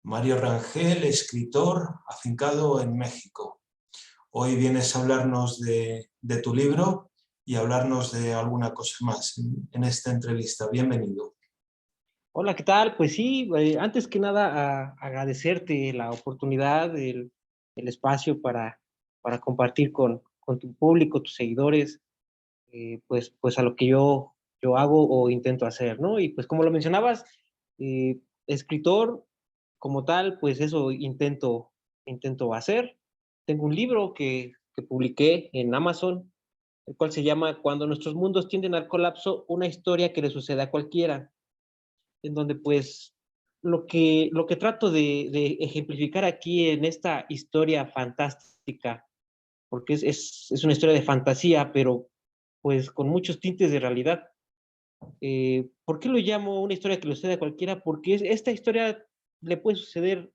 Mario Rangel, escritor afincado en México. Hoy vienes a hablarnos de tu libro y hablarnos de alguna cosa más en esta entrevista. Bienvenido. Hola, ¿qué tal? Pues sí, antes que nada agradecerte la oportunidad, el espacio para compartir con tu público, tus seguidores, pues a lo que yo hago o intento hacer, ¿no? Y pues como lo mencionabas, escritor como tal, pues eso intento hacer. Tengo un libro que publiqué en Amazon, el cual se llama Cuando nuestros mundos tienden al colapso, una historia que le sucede a cualquiera, en donde pues lo que trato de ejemplificar aquí en esta historia fantástica, porque es una historia de fantasía, pero pues con muchos tintes de realidad. ¿Por qué lo llamo una historia que le sucede a cualquiera? Porque esta historia le puede suceder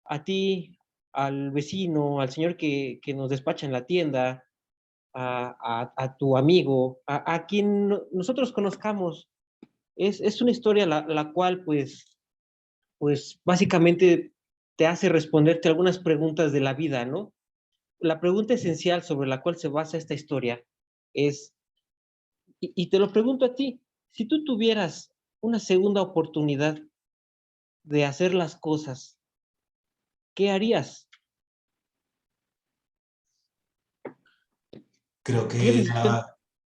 a ti, al vecino, al señor que nos despacha en la tienda, a tu amigo, a quien nosotros conozcamos. Es una historia la cual pues básicamente te hace responderte algunas preguntas de la vida, ¿no? La pregunta esencial sobre la cual se basa esta historia es, y te lo pregunto a ti, si tú tuvieras una segunda oportunidad de hacer las cosas, ¿qué harías? Creo ¿Qué que decisión?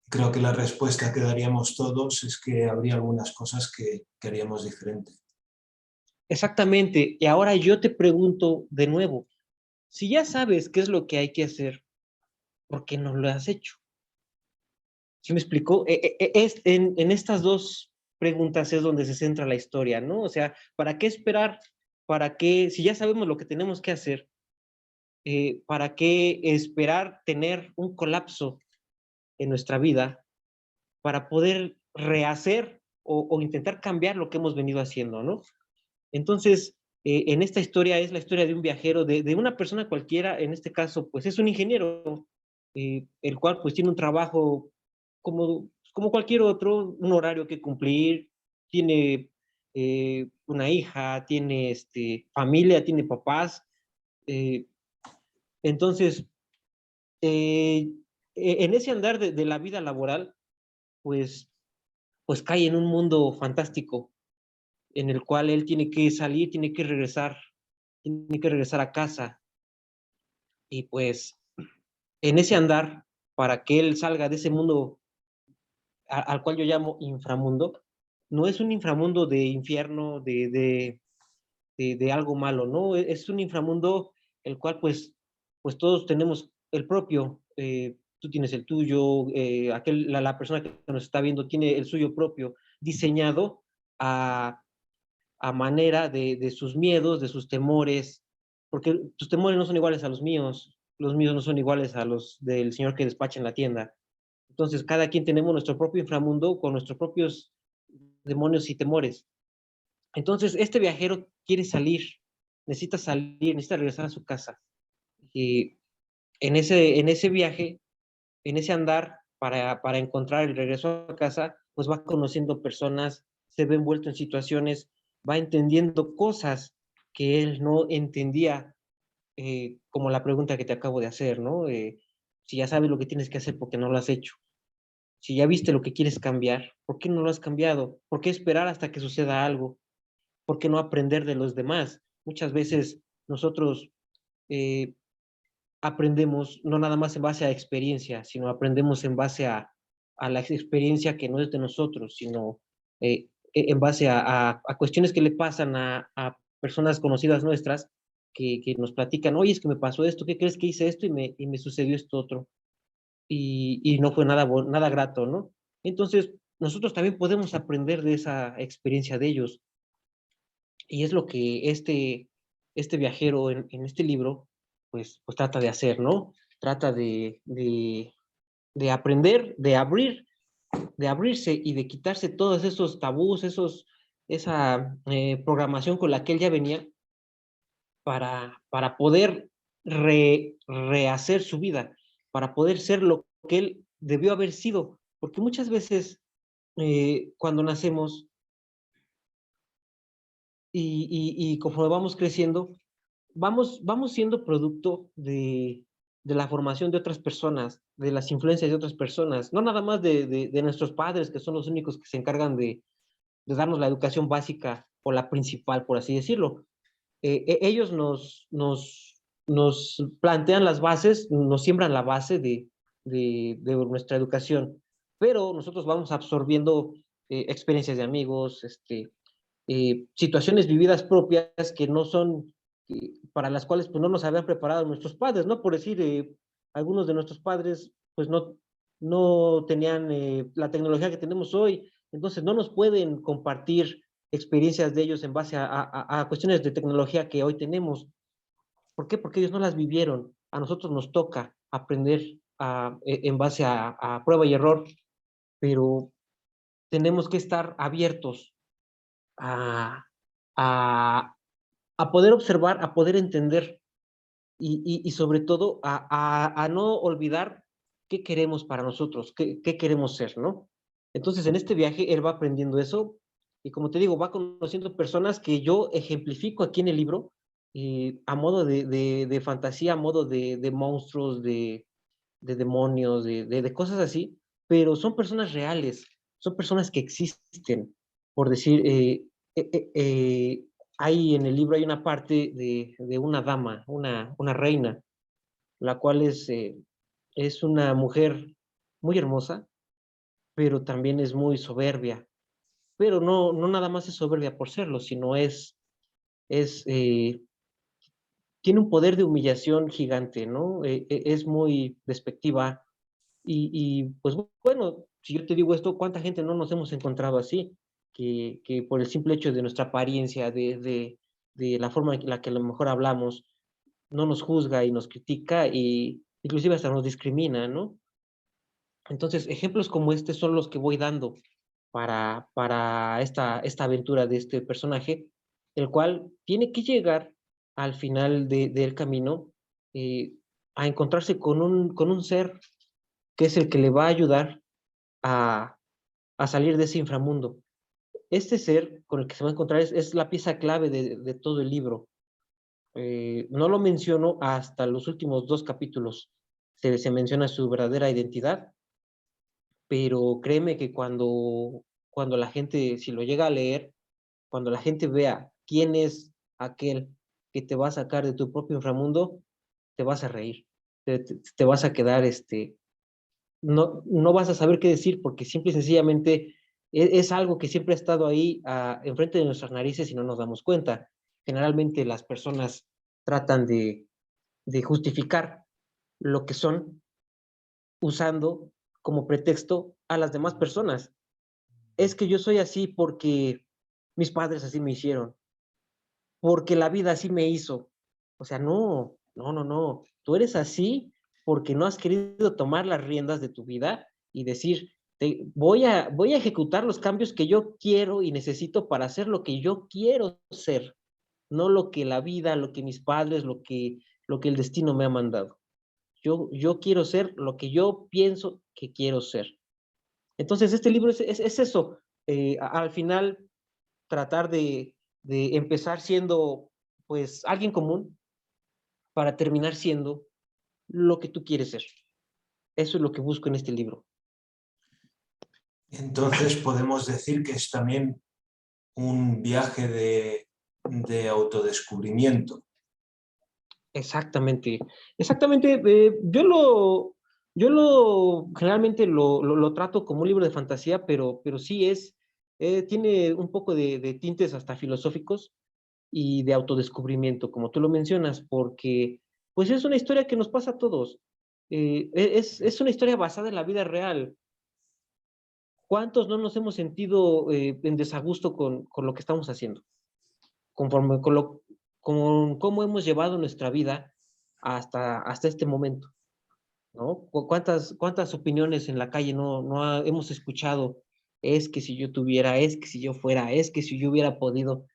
creo que la respuesta que daríamos todos es que habría algunas cosas que haríamos diferente. Exactamente. Y ahora yo te pregunto de nuevo, si ya sabes qué es lo que hay que hacer, ¿por qué no lo has hecho? ¿Sí me explicó? Es en estas dos preguntas es donde se centra la historia, ¿no? O sea, ¿para qué esperar? ¿Para qué? Si ya sabemos lo que tenemos que hacer, ¿para qué esperar tener un colapso en nuestra vida para poder rehacer o intentar cambiar lo que hemos venido haciendo, ¿no? Entonces, en esta historia es la historia de un viajero, de una persona cualquiera, en este caso, pues es un ingeniero, el cual pues tiene un trabajo como cualquier otro, un horario que cumplir, tiene una hija, tiene familia, tiene papás. eh, entonces, eh, en ese andar de la vida laboral, pues, pues cae en un mundo fantástico en el cual él tiene que salir, tiene que regresar a casa. Y pues en ese andar, para que él salga de ese mundo al cual yo llamo inframundo, no es un inframundo de infierno, de algo malo, ¿no? Es un inframundo el cual pues todos tenemos el propio. Tú tienes el tuyo, la persona que nos está viendo tiene el suyo propio, diseñado a, a manera de sus miedos, de sus temores, porque tus temores no son iguales a los míos no son iguales a los del señor que despacha en la tienda. Entonces, cada quien tenemos nuestro propio inframundo con nuestros propios demonios y temores. Entonces, este viajero quiere salir, necesita regresar a su casa. Y en ese viaje, en ese andar para encontrar el regreso a casa, pues va conociendo personas, se ve envuelto en situaciones, va entendiendo cosas que él no entendía, como la pregunta que te acabo de hacer, ¿no? Si ya sabes lo que tienes que hacer, ¿por qué no lo has hecho? Si ya viste lo que quieres cambiar, ¿por qué no lo has cambiado? ¿Por qué esperar hasta que suceda algo? ¿Por qué no aprender de los demás? Muchas veces nosotros eh, aprendemos no nada más en base a experiencia, sino aprendemos en base a la experiencia que no es de nosotros, sino en base a cuestiones que le pasan a personas conocidas nuestras que nos platican, oye, es que me pasó esto, ¿qué crees que hice esto y me sucedió esto otro? Y no fue nada grato, ¿no? Entonces, nosotros también podemos aprender de esa experiencia de ellos. Y es lo que este viajero en este libro, pues trata de hacer, ¿no? Trata de aprender, de abrirse y de quitarse todos esos tabús, esa programación con la que él ya venía para poder rehacer su vida, para poder ser lo que él debió haber sido. Porque muchas veces cuando nacemos y conforme vamos creciendo, vamos siendo producto de la formación de otras personas, de las influencias de otras personas, no nada más de nuestros padres, que son los únicos que se encargan de darnos la educación básica o la principal, por así decirlo. Ellos nos plantean las bases, nos siembran la base de nuestra educación, pero nosotros vamos absorbiendo experiencias de amigos, situaciones vividas propias que no son, para las cuales pues no nos habían preparado nuestros padres, ¿no? Por decir, algunos de nuestros padres pues no tenían la tecnología que tenemos hoy, entonces no nos pueden compartir experiencias de ellos en base a cuestiones de tecnología que hoy tenemos. ¿Por qué? Porque ellos no las vivieron. A nosotros nos toca aprender en base a prueba y error, pero tenemos que estar abiertos a, a, a poder observar, a poder entender y sobre todo a no olvidar qué queremos para nosotros, qué queremos ser, ¿no? Entonces, en este viaje, él va aprendiendo eso y como te digo, va conociendo personas que yo ejemplifico aquí en el libro a modo de fantasía, a modo de monstruos, de demonios, de cosas así, pero son personas reales, son personas que existen. Por decir, eh, eh, eh, hay en el libro hay una parte de una dama, una reina, la cual es una mujer muy hermosa, pero también es muy soberbia. Pero no nada más es soberbia por serlo, sino es tiene un poder de humillación gigante, ¿no? Es muy despectiva, pues bueno, si yo te digo esto, ¿cuánta gente no nos hemos encontrado así? Que por el simple hecho de nuestra apariencia, de la forma en la que a lo mejor hablamos, no nos juzga y nos critica y inclusive hasta nos discrimina, ¿no? Entonces, ejemplos como este son los que voy dando para esta aventura de este personaje, el cual tiene que llegar al final del camino eh, a encontrarse con un ser que es el que le va a ayudar a, a salir de ese inframundo. Este ser con el que se va a encontrar es la pieza clave de todo el libro. No lo menciono hasta los últimos dos capítulos. Se menciona su verdadera identidad, pero créeme que cuando la gente, si lo llega a leer, cuando la gente vea quién es aquel que te va a sacar de tu propio inframundo, te vas a reír, te vas a quedar no vas a saber qué decir porque simple y sencillamente es algo que siempre ha estado ahí enfrente de nuestras narices y no nos damos cuenta. Generalmente las personas tratan de justificar lo que son usando como pretexto a las demás personas. Es que yo soy así porque mis padres así me hicieron, porque la vida así me hizo. O sea, no. Tú eres así porque no has querido tomar las riendas de tu vida y decir, voy a ejecutar los cambios que yo quiero y necesito para hacer lo que yo quiero ser, no lo que la vida, lo que mis padres, lo que el destino me ha mandado. Yo quiero ser lo que yo pienso que quiero ser. Entonces, este libro es eso. Al final, tratar de empezar siendo, pues, alguien común para terminar siendo lo que tú quieres ser. Eso es lo que busco en este libro. Entonces podemos decir que es también un viaje de autodescubrimiento. Exactamente, exactamente. Yo generalmente lo trato como un libro de fantasía, pero sí tiene un poco de tintes hasta filosóficos y de autodescubrimiento, como tú lo mencionas, porque pues es una historia que nos pasa a todos. Es una historia basada en la vida real. ¿Cuántos no nos hemos sentido en desagusto con lo que estamos haciendo? Conforme con cómo hemos llevado nuestra vida hasta este momento, ¿no? ¿Cuántas opiniones en la calle hemos escuchado? Es que si yo tuviera, es que si yo fuera, es que si yo hubiera podido.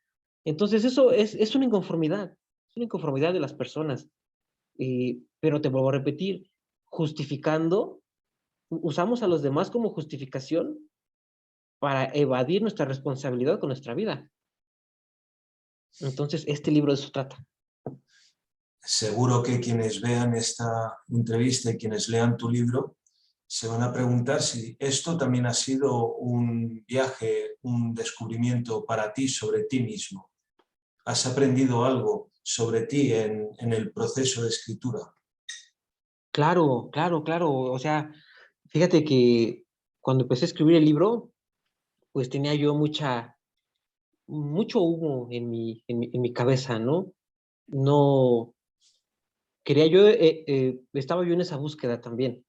Entonces eso es una inconformidad de las personas. Pero te vuelvo a repetir, justificando, usamos a los demás como justificación para evadir nuestra responsabilidad con nuestra vida. Entonces, este libro de eso trata. Seguro que quienes vean esta entrevista y quienes lean tu libro se van a preguntar si esto también ha sido un viaje, un descubrimiento para ti sobre ti mismo. ¿Has aprendido algo sobre ti en el proceso de escritura? Claro, claro, claro. O sea, fíjate que cuando empecé a escribir el libro, pues tenía yo mucho humo en mi cabeza, ¿no? No, quería yo, estaba yo en esa búsqueda también.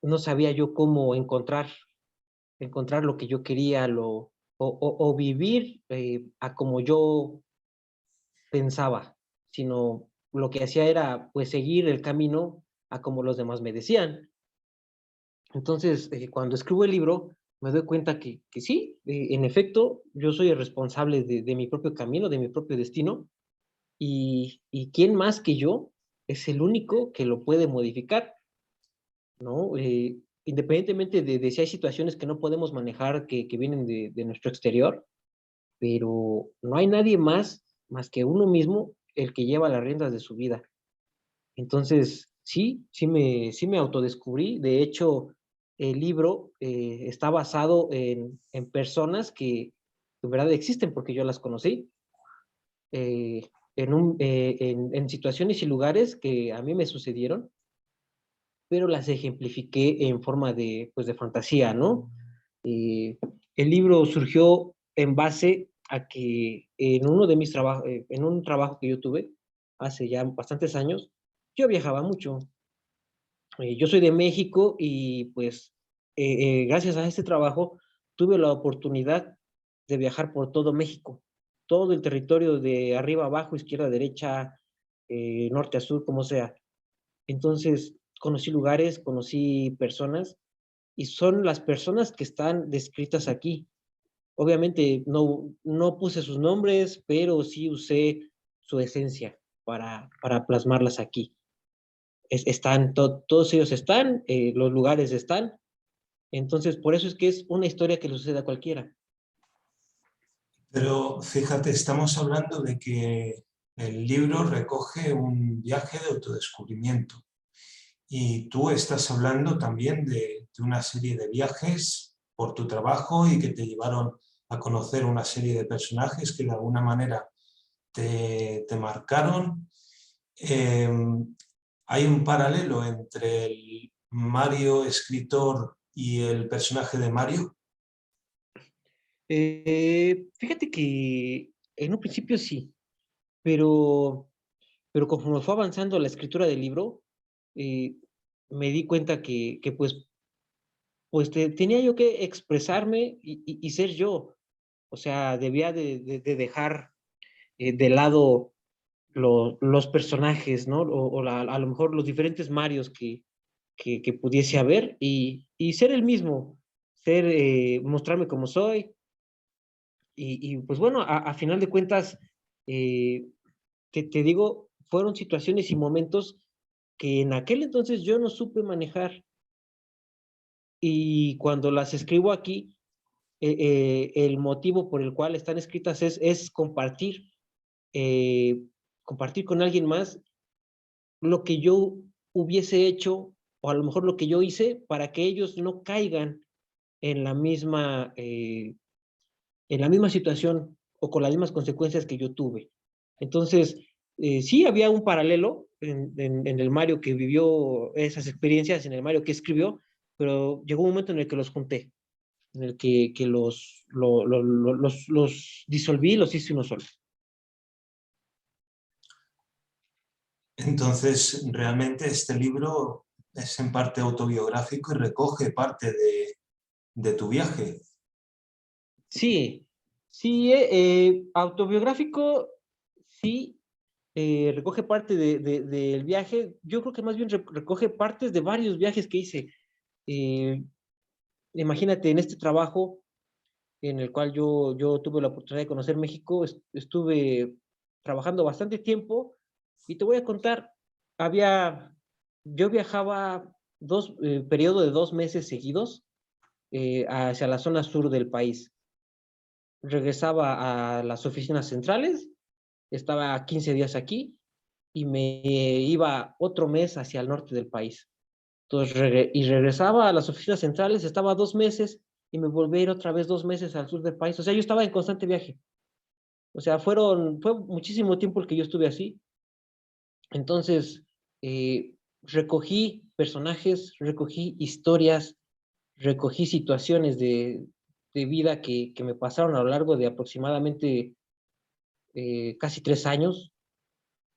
No sabía yo cómo encontrar lo que yo quería, o vivir a como yo pensaba, sino lo que hacía era pues seguir el camino a como los demás me decían. Entonces, cuando escribo el libro, me doy cuenta que sí, en efecto, yo soy el responsable de mi propio camino, de mi propio destino, y quién más que yo es el único que lo puede modificar, ¿no? Independientemente de si hay situaciones que no podemos manejar, que vienen de nuestro exterior, pero no hay nadie más que uno mismo el que lleva las riendas de su vida. Entonces, sí, sí me autodescubrí. De hecho, el libro está basado en personas que en verdad existen porque yo las conocí, en situaciones y lugares que a mí me sucedieron, pero las ejemplifiqué en forma de, pues, de fantasía, ¿no? Eh, el libro surgió en base a que en uno de mis trabajos, en un trabajo que yo tuve hace ya bastantes años, yo viajaba mucho. Yo soy de México y pues gracias a este trabajo tuve la oportunidad de viajar por todo México, todo el territorio de arriba a abajo, izquierda a derecha, norte a sur, como sea. Entonces conocí lugares, conocí personas y son las personas que están descritas aquí. Obviamente no puse sus nombres, pero sí usé su esencia para plasmarlas aquí. Todos ellos están, los lugares están, entonces por eso es que es una historia que le sucede a cualquiera. Pero fíjate, estamos hablando de que el libro recoge un viaje de autodescubrimiento y tú estás hablando también de una serie de viajes por tu trabajo y que te llevaron a conocer una serie de personajes que de alguna manera te marcaron. Eh, ¿Hay un paralelo entre el Mario escritor y el personaje de Mario? Fíjate que en un principio sí, pero, pero conforme fue avanzando la escritura del libro, eh, me di cuenta que pues tenía yo que expresarme y ser yo. O sea, debía de dejar de lado los personajes, ¿no? A lo mejor los diferentes Marios que pudiese haber y ser el mismo, mostrarme como soy. Pues bueno, a final de cuentas, eh, te digo, fueron situaciones y momentos que en aquel entonces yo no supe manejar y cuando las escribo aquí, el motivo por el cual están escritas es eh, compartir con alguien más lo que yo hubiese hecho o a lo mejor lo que yo hice para que ellos no caigan en en la misma situación o con las mismas consecuencias que yo tuve. Entonces, sí había un paralelo en el Mario que vivió esas experiencias, en el Mario que escribió, pero llegó un momento en el que los junté, en el que los disolví y los hice uno solo. Entonces, realmente este libro es en parte autobiográfico y recoge parte de tu viaje. Sí, sí, autobiográfico, sí, recoge parte del viaje. Yo creo que más bien recoge partes de varios viajes que hice. Eh, Imagínate, en este trabajo en el cual yo tuve la oportunidad de conocer México, estuve trabajando bastante tiempo y te voy a contar, había, yo viajaba periodo de 2 meses seguidos hacia la zona sur del país. regresaba a las oficinas centrales, estaba 15 días aquí y me iba otro mes hacia el norte del país. Entonces, regresaba a las oficinas centrales, estaba 2 meses y me volví a ir otra vez 2 meses al sur del país. O sea, yo estaba en constante viaje. O sea, fue muchísimo tiempo el que yo estuve así. Entonces, recogí personajes, recogí historias, recogí situaciones de vida que me pasaron a lo largo de aproximadamente casi 3 años.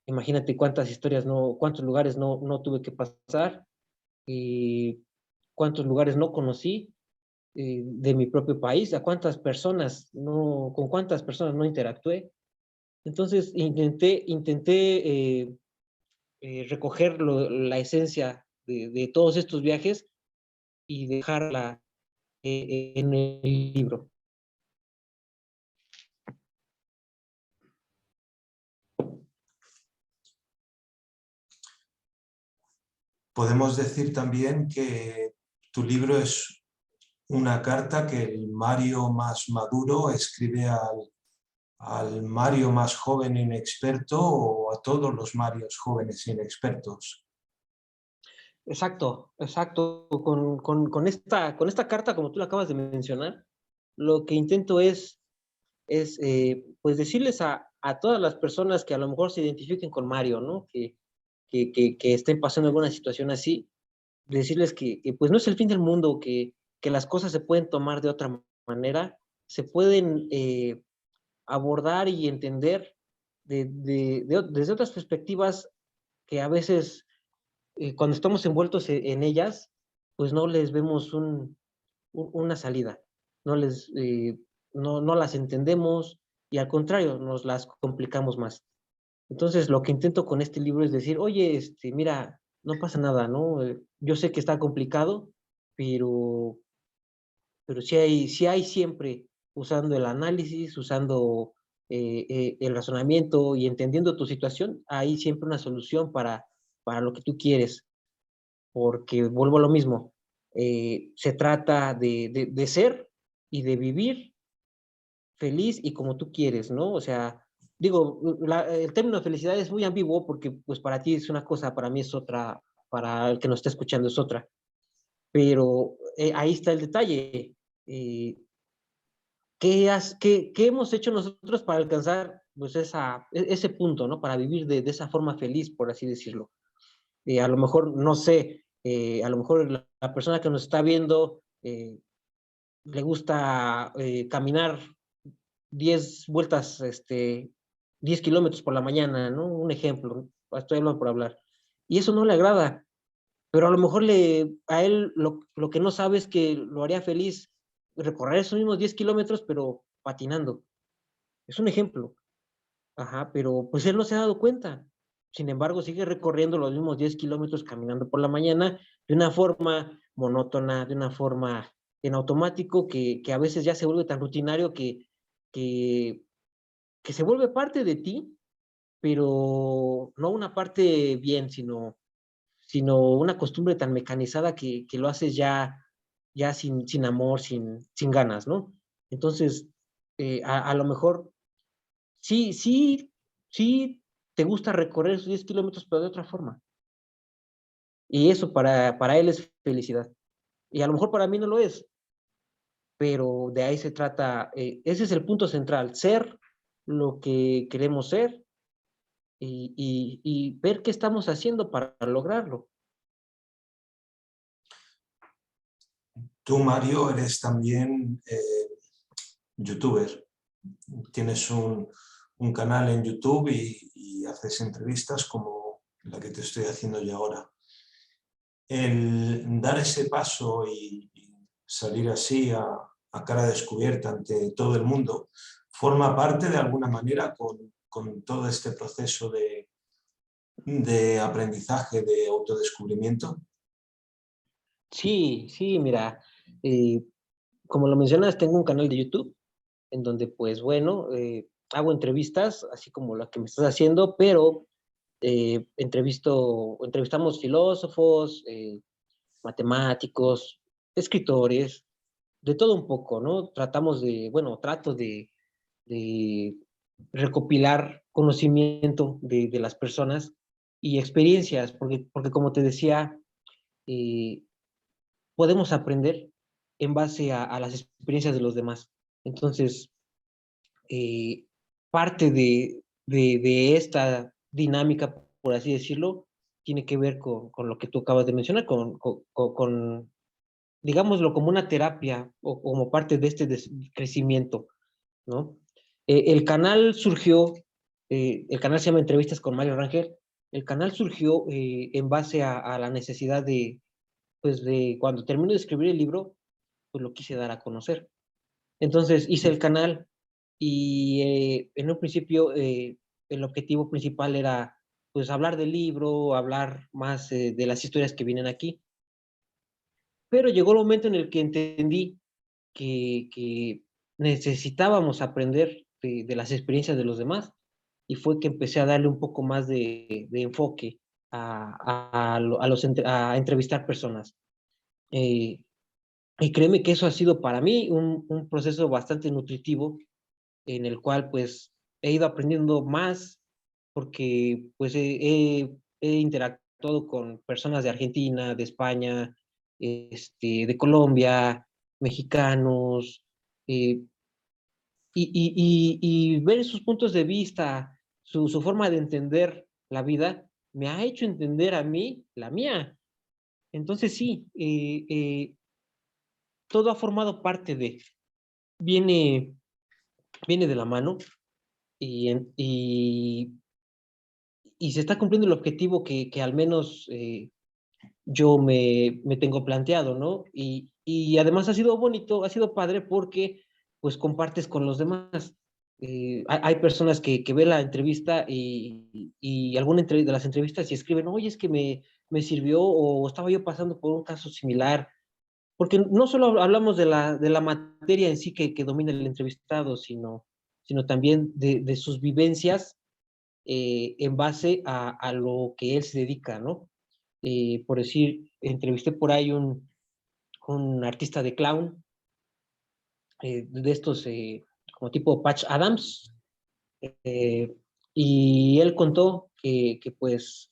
Imagínate cuántas historias no, cuántos lugares no tuve que pasar, y cuántos lugares no conocí de mi propio país, a cuántas personas no, con cuántas personas no interactué. Entonces intenté recoger la esencia de todos estos viajes y dejarla en el libro. Podemos decir también que tu libro es una carta que el Mario más maduro escribe al Mario más joven e inexperto, o a todos los Marios jóvenes e inexpertos. Exacto, exacto. Con esta carta, como tú la acabas de mencionar, lo que intento es pues decirles a todas las personas que a lo mejor se identifiquen con Mario, ¿no? Que estén pasando alguna situación así, decirles que pues no es el fin del mundo, que las cosas se pueden tomar de otra manera, se pueden abordar y entender desde otras perspectivas que a veces cuando estamos envueltos en ellas, pues no les vemos una salida, no, no las entendemos y al contrario, nos las complicamos más. Entonces, lo que intento con este libro es decir, oye, mira, no pasa nada, ¿no? Yo sé que está complicado, pero, pero sí hay siempre, usando el análisis, usando el razonamiento y entendiendo tu situación, hay siempre una solución para lo que tú quieres, porque vuelvo a lo mismo, se trata de ser y de vivir feliz y como tú quieres, ¿no? O sea, digo, el término felicidad es muy ambiguo porque pues para ti es una cosa, para mí es otra, para el que nos está escuchando es otra, pero ahí está el detalle. Eh, ¿Qué hemos hecho nosotros para alcanzar pues ese punto, ¿no? Para vivir de esa forma feliz, por así decirlo. A lo mejor, no sé, a lo mejor la persona que nos está viendo le gusta caminar 10 vueltas, 10 kilómetros por la mañana, ¿no? Un ejemplo, estoy hablando por hablar. Y eso no le agrada, pero a lo mejor a él lo que no sabe es que lo haría feliz recorrer esos mismos 10 kilómetros, pero patinando. Es un ejemplo. Ajá, pero pues él no se ha dado cuenta. Sin embargo, sigue recorriendo los mismos 10 kilómetros caminando por la mañana de una forma monótona, de una forma en automático, que a veces ya se vuelve tan rutinario que, que se vuelve parte de ti, pero no una parte bien, sino una costumbre tan mecanizada que lo haces ya sin amor, sin ganas, ¿no? Entonces, a lo mejor sí, sí, sí te gusta recorrer esos 10 kilómetros, pero de otra forma. Y eso para él es felicidad. Y a lo mejor para mí no lo es, pero de ahí se trata, ese es el punto central, ser lo que queremos ser y ver qué estamos haciendo para lograrlo. Tú, Mario, eres también youtuber. Tienes un canal en YouTube y haces entrevistas como la que te estoy haciendo yo ahora. El dar ese paso y salir así a cara descubierta ante todo el mundo forma parte de alguna manera con todo este proceso de aprendizaje, de autodescubrimiento. Sí, sí, mira, eh, como lo mencionas, tengo un canal de YouTube en donde, pues bueno, hago entrevistas, así como la que me estás haciendo, pero entrevistamos filósofos, matemáticos, escritores, de todo un poco, ¿no? Trato de recopilar conocimiento de las personas y experiencias, porque como te decía, eh, podemos aprender en base a las experiencias de los demás. Entonces, eh, parte de esta dinámica, por así decirlo, tiene que ver con lo que tú acabas de mencionar, con, digámoslo, como una terapia o como parte de este crecimiento, ¿no? El canal se llama Entrevistas con Mario Rangel. El canal surgió en base a la necesidad pues de cuando termino de escribir el libro, pues lo quise dar a conocer. Entonces hice el canal y en un principio el objetivo principal era pues hablar del libro, hablar más de las historias que vienen aquí. Pero llegó el momento en el que entendí que necesitábamos aprender de las experiencias de los demás y fue que empecé a darle un poco más de enfoque a entrevistar personas. Eh, y créeme que eso ha sido para mí un proceso bastante nutritivo en el cual pues he ido aprendiendo más porque pues he interactuado con personas de Argentina, de España, de Colombia, mexicanos, eh, y ver sus puntos de vista, su forma de entender la vida, me ha hecho entender a mí la mía. Entonces sí, todo ha formado parte viene, viene de la mano y, y se está cumpliendo el objetivo que al menos yo me tengo planteado, ¿no? Y además ha sido bonito, ha sido padre porque pues compartes con los demás. Hay personas que ven la entrevista y alguna de las entrevistas y escriben, oye, es que me sirvió o estaba yo pasando por un caso similar, porque no solo hablamos de la materia en sí que domina el entrevistado, sino también de sus vivencias en base a lo que él se dedica, ¿no? Por decir, entrevisté por ahí un artista de clown, de estos como tipo Patch Adams, eh, y él contó que pues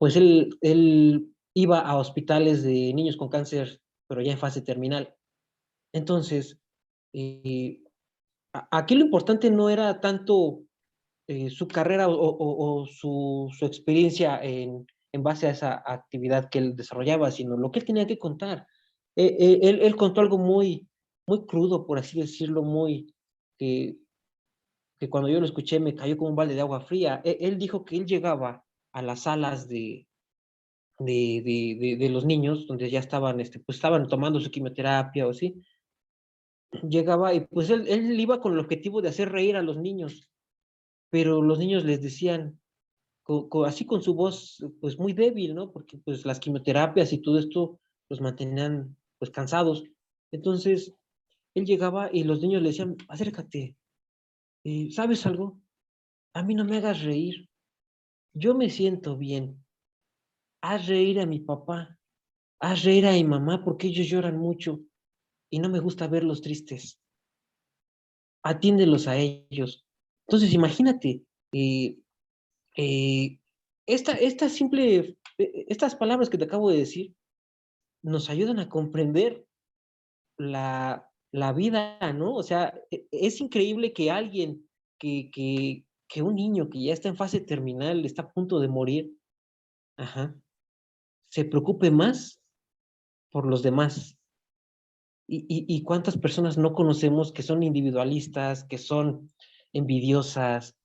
él iba a hospitales de niños con cáncer, pero ya en fase terminal. Entonces, eh, aquí lo importante no era tanto su carrera o su experiencia en base a esa actividad que él desarrollaba, sino lo que él tenía que contar. Él contó algo muy crudo, por así decirlo, que, que cuando yo lo escuché me cayó como un balde de agua fría. Él dijo que él llegaba a las salas de los niños, donde ya estaban, pues estaban tomando su quimioterapia o así, llegaba y pues él iba con el objetivo de hacer reír a los niños, pero los niños les decían, así con su voz pues muy débil, ¿no? Porque pues las quimioterapias y todo esto los mantenían pues cansados. Entonces él llegaba y los niños le decían, acércate, ¿sabes algo? A mí no me hagas reír, yo me siento bien, haz reír a mi papá, haz reír a mi mamá porque ellos lloran mucho y no me gusta verlos tristes, atiéndelos a ellos. Entonces imagínate, eh, eh, estas palabras que te acabo de decir, nos ayudan a comprender la vida, ¿no? O sea, es increíble que alguien, que un niño que ya está en fase terminal, está a punto de morir, ajá, se preocupe más por los demás. Y cuántas personas no conocemos que son individualistas, que son envidiosas.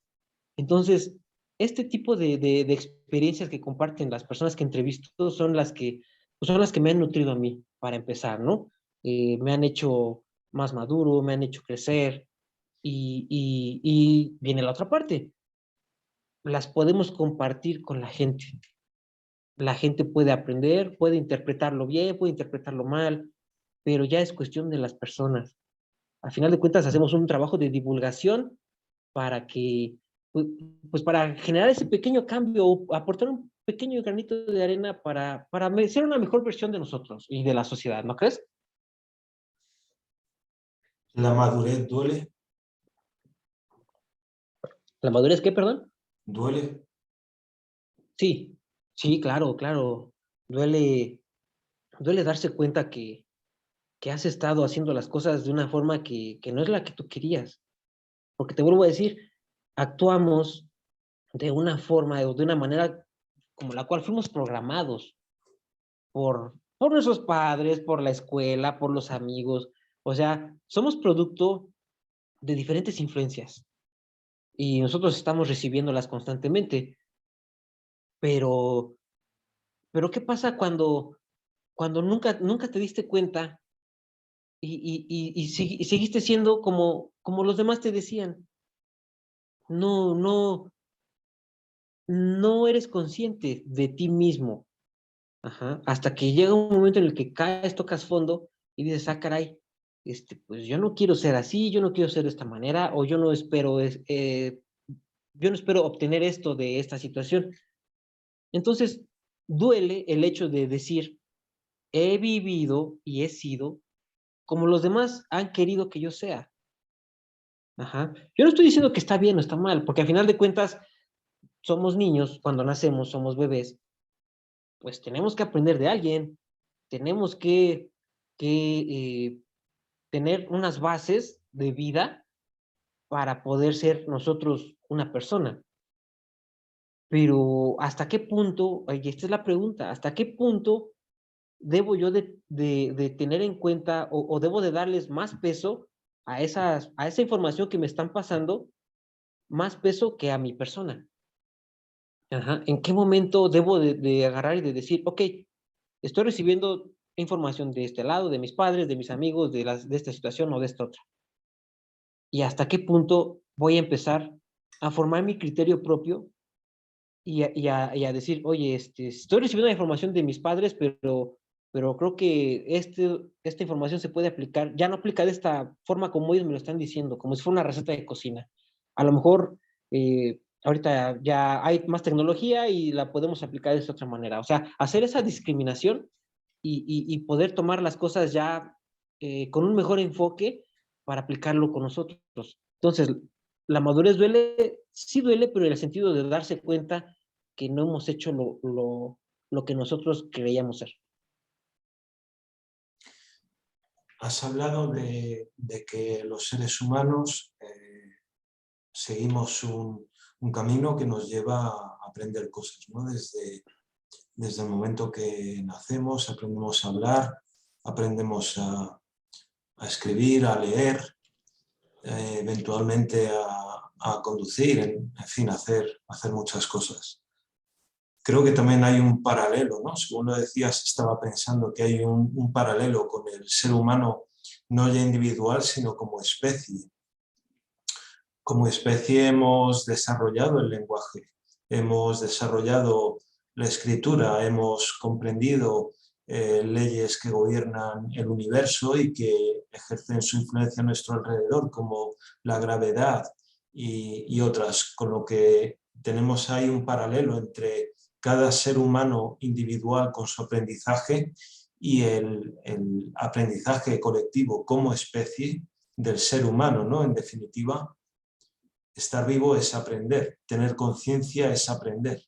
Entonces, este tipo de experiencias que comparten las personas que entrevisto pues son las que me han nutrido a mí, para empezar, ¿no? Me han hecho más maduro, me han hecho crecer y viene la otra parte. Las podemos compartir con la gente. La gente puede aprender, puede interpretarlo bien, puede interpretarlo mal, pero ya es cuestión de las personas. Al final de cuentas, hacemos un trabajo de divulgación para que, pues, pues para generar ese pequeño cambio o aportar un pequeño granito de arena para ser una mejor versión de nosotros y de la sociedad, ¿no crees? ¿La madurez duele? ¿La madurez qué, perdón? ¿Duele? Sí, sí, claro, claro. Duele, duele darse cuenta que has estado haciendo las cosas de una forma que no es la que tú querías. Porque te vuelvo a decir, actuamos de una forma o de una manera como la cual fuimos programados por nuestros padres, por la escuela, por los amigos. O sea, somos producto de diferentes influencias y nosotros estamos recibiéndolas constantemente. Pero, pero ¿qué pasa cuando nunca te diste cuenta y seguiste siendo como los demás te decían? No, no, no eres consciente de ti mismo. Ajá, hasta que llega un momento en el que caes, tocas fondo y dices, ah, caray, pues yo no quiero ser así, yo no quiero ser de esta manera, o yo no espero obtener esto de esta situación. Entonces, duele el hecho de decir, he vivido y he sido como los demás han querido que yo sea. Ajá. Yo no estoy diciendo que está bien o está mal, porque al final de cuentas somos niños, cuando nacemos somos bebés, pues tenemos que aprender de alguien, tenemos que tener unas bases de vida para poder ser nosotros una persona. Pero ¿hasta qué punto, y esta es la pregunta, hasta qué punto debo yo de tener en cuenta o debo de darles más peso a esa información que me están pasando, más peso que a mi persona? Ajá. ¿En qué momento debo de agarrar y de decir, ok, estoy recibiendo información de este lado, de mis padres, de mis amigos, de esta situación o de esta otra? ¿Y hasta qué punto voy a empezar a formar mi criterio propio y a decir, oye, estoy recibiendo la información de mis padres, pero creo que esta información se puede aplicar, ya no aplica de esta forma como ellos me lo están diciendo, como si fuera una receta de cocina. A lo mejor ahorita ya hay más tecnología y la podemos aplicar de esta otra manera. O sea, hacer esa discriminación y poder tomar las cosas ya con un mejor enfoque para aplicarlo con nosotros. Entonces, la madurez duele, sí duele, pero en el sentido de darse cuenta que no hemos hecho lo que nosotros creíamos ser. Has hablado de que los seres humanos seguimos un camino que nos lleva a aprender cosas, ¿no? Desde el momento que nacemos aprendemos a hablar, aprendemos a escribir, a leer, eventualmente a conducir, en fin, hacer muchas cosas. Creo que también hay un paralelo, ¿no? Según lo decías, estaba pensando que hay un paralelo con el ser humano, no ya individual, sino como especie. Como especie hemos desarrollado el lenguaje, hemos desarrollado la escritura, hemos comprendido leyes que gobiernan el universo y que ejercen su influencia a nuestro alrededor, como la gravedad y otras, con lo que tenemos ahí un paralelo entre cada ser humano individual con su aprendizaje y el aprendizaje colectivo como especie del ser humano, ¿no? En definitiva, estar vivo es aprender, tener conciencia es aprender.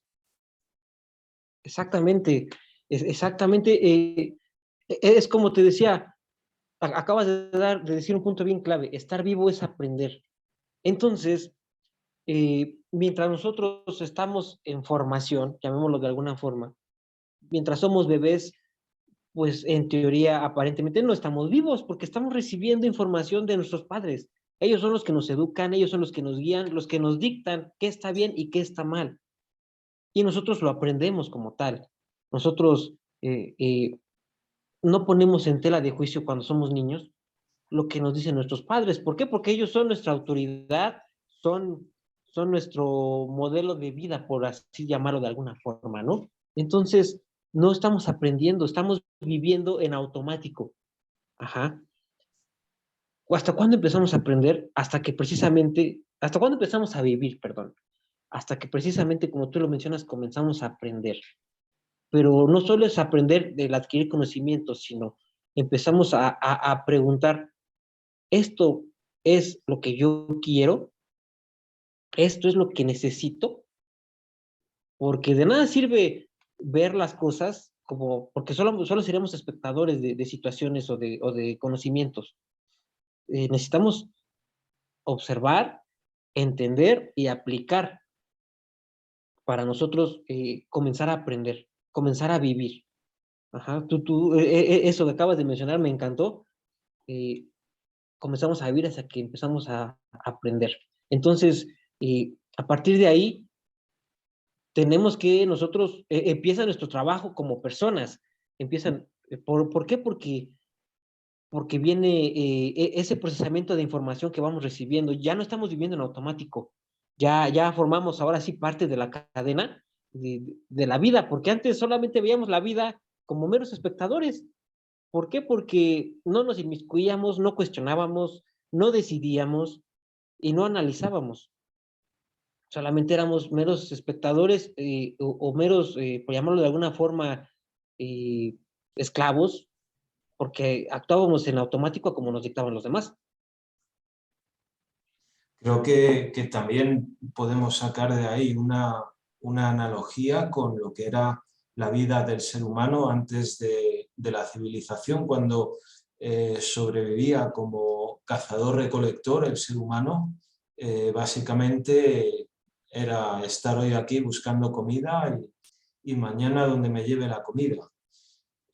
Exactamente, exactamente. Es como te decía, acabas de decir un punto bien clave, estar vivo es aprender. Entonces, mientras nosotros estamos en formación, llamémoslo de alguna forma, mientras somos bebés, pues en teoría aparentemente no estamos vivos porque estamos recibiendo información de nuestros padres. Ellos son los que nos educan, ellos son los que nos guían, los que nos dictan qué está bien y qué está mal. Y nosotros lo aprendemos como tal. Nosotros no ponemos en tela de juicio cuando somos niños lo que nos dicen nuestros padres. ¿Por qué? Porque ellos son nuestra autoridad, son nuestro modelo de vida, por así llamarlo de alguna forma, ¿no? Entonces, no estamos aprendiendo, estamos viviendo en automático. Ajá. ¿Hasta cuándo empezamos a aprender? ¿Hasta cuándo empezamos a vivir, perdón? Hasta que precisamente, como tú lo mencionas, comenzamos a aprender. Pero no solo es aprender del adquirir conocimientos, sino empezamos a preguntar, ¿esto es lo que yo quiero? esto es lo que necesito, porque de nada sirve ver las cosas como, porque solo seríamos espectadores de situaciones o de conocimientos. Necesitamos observar, entender y aplicar para nosotros comenzar a aprender, comenzar a vivir. Ajá, eso que acabas de mencionar me encantó. Eh, Comenzamos a vivir hasta que empezamos a aprender. Entonces, a partir de ahí, tenemos que nosotros, empieza nuestro trabajo como personas. Empiezan, ¿por qué? Porque viene ese procesamiento de información que vamos recibiendo. Ya no estamos viviendo en automático. Ya formamos ahora sí parte de la cadena de la vida, porque antes solamente veíamos la vida como meros espectadores. ¿Por qué? Porque no nos inmiscuíamos, no cuestionábamos, no decidíamos y no analizábamos. Solamente éramos meros espectadores o meros, por llamarlo de alguna forma, eh, esclavos, porque actuábamos en automático como nos dictaban los demás. Creo que también podemos sacar de ahí una analogía con lo que era la vida del ser humano antes de la civilización, cuando sobrevivía como cazador-recolector el ser humano. Básicamente era estar hoy aquí buscando comida y mañana donde me lleve la comida.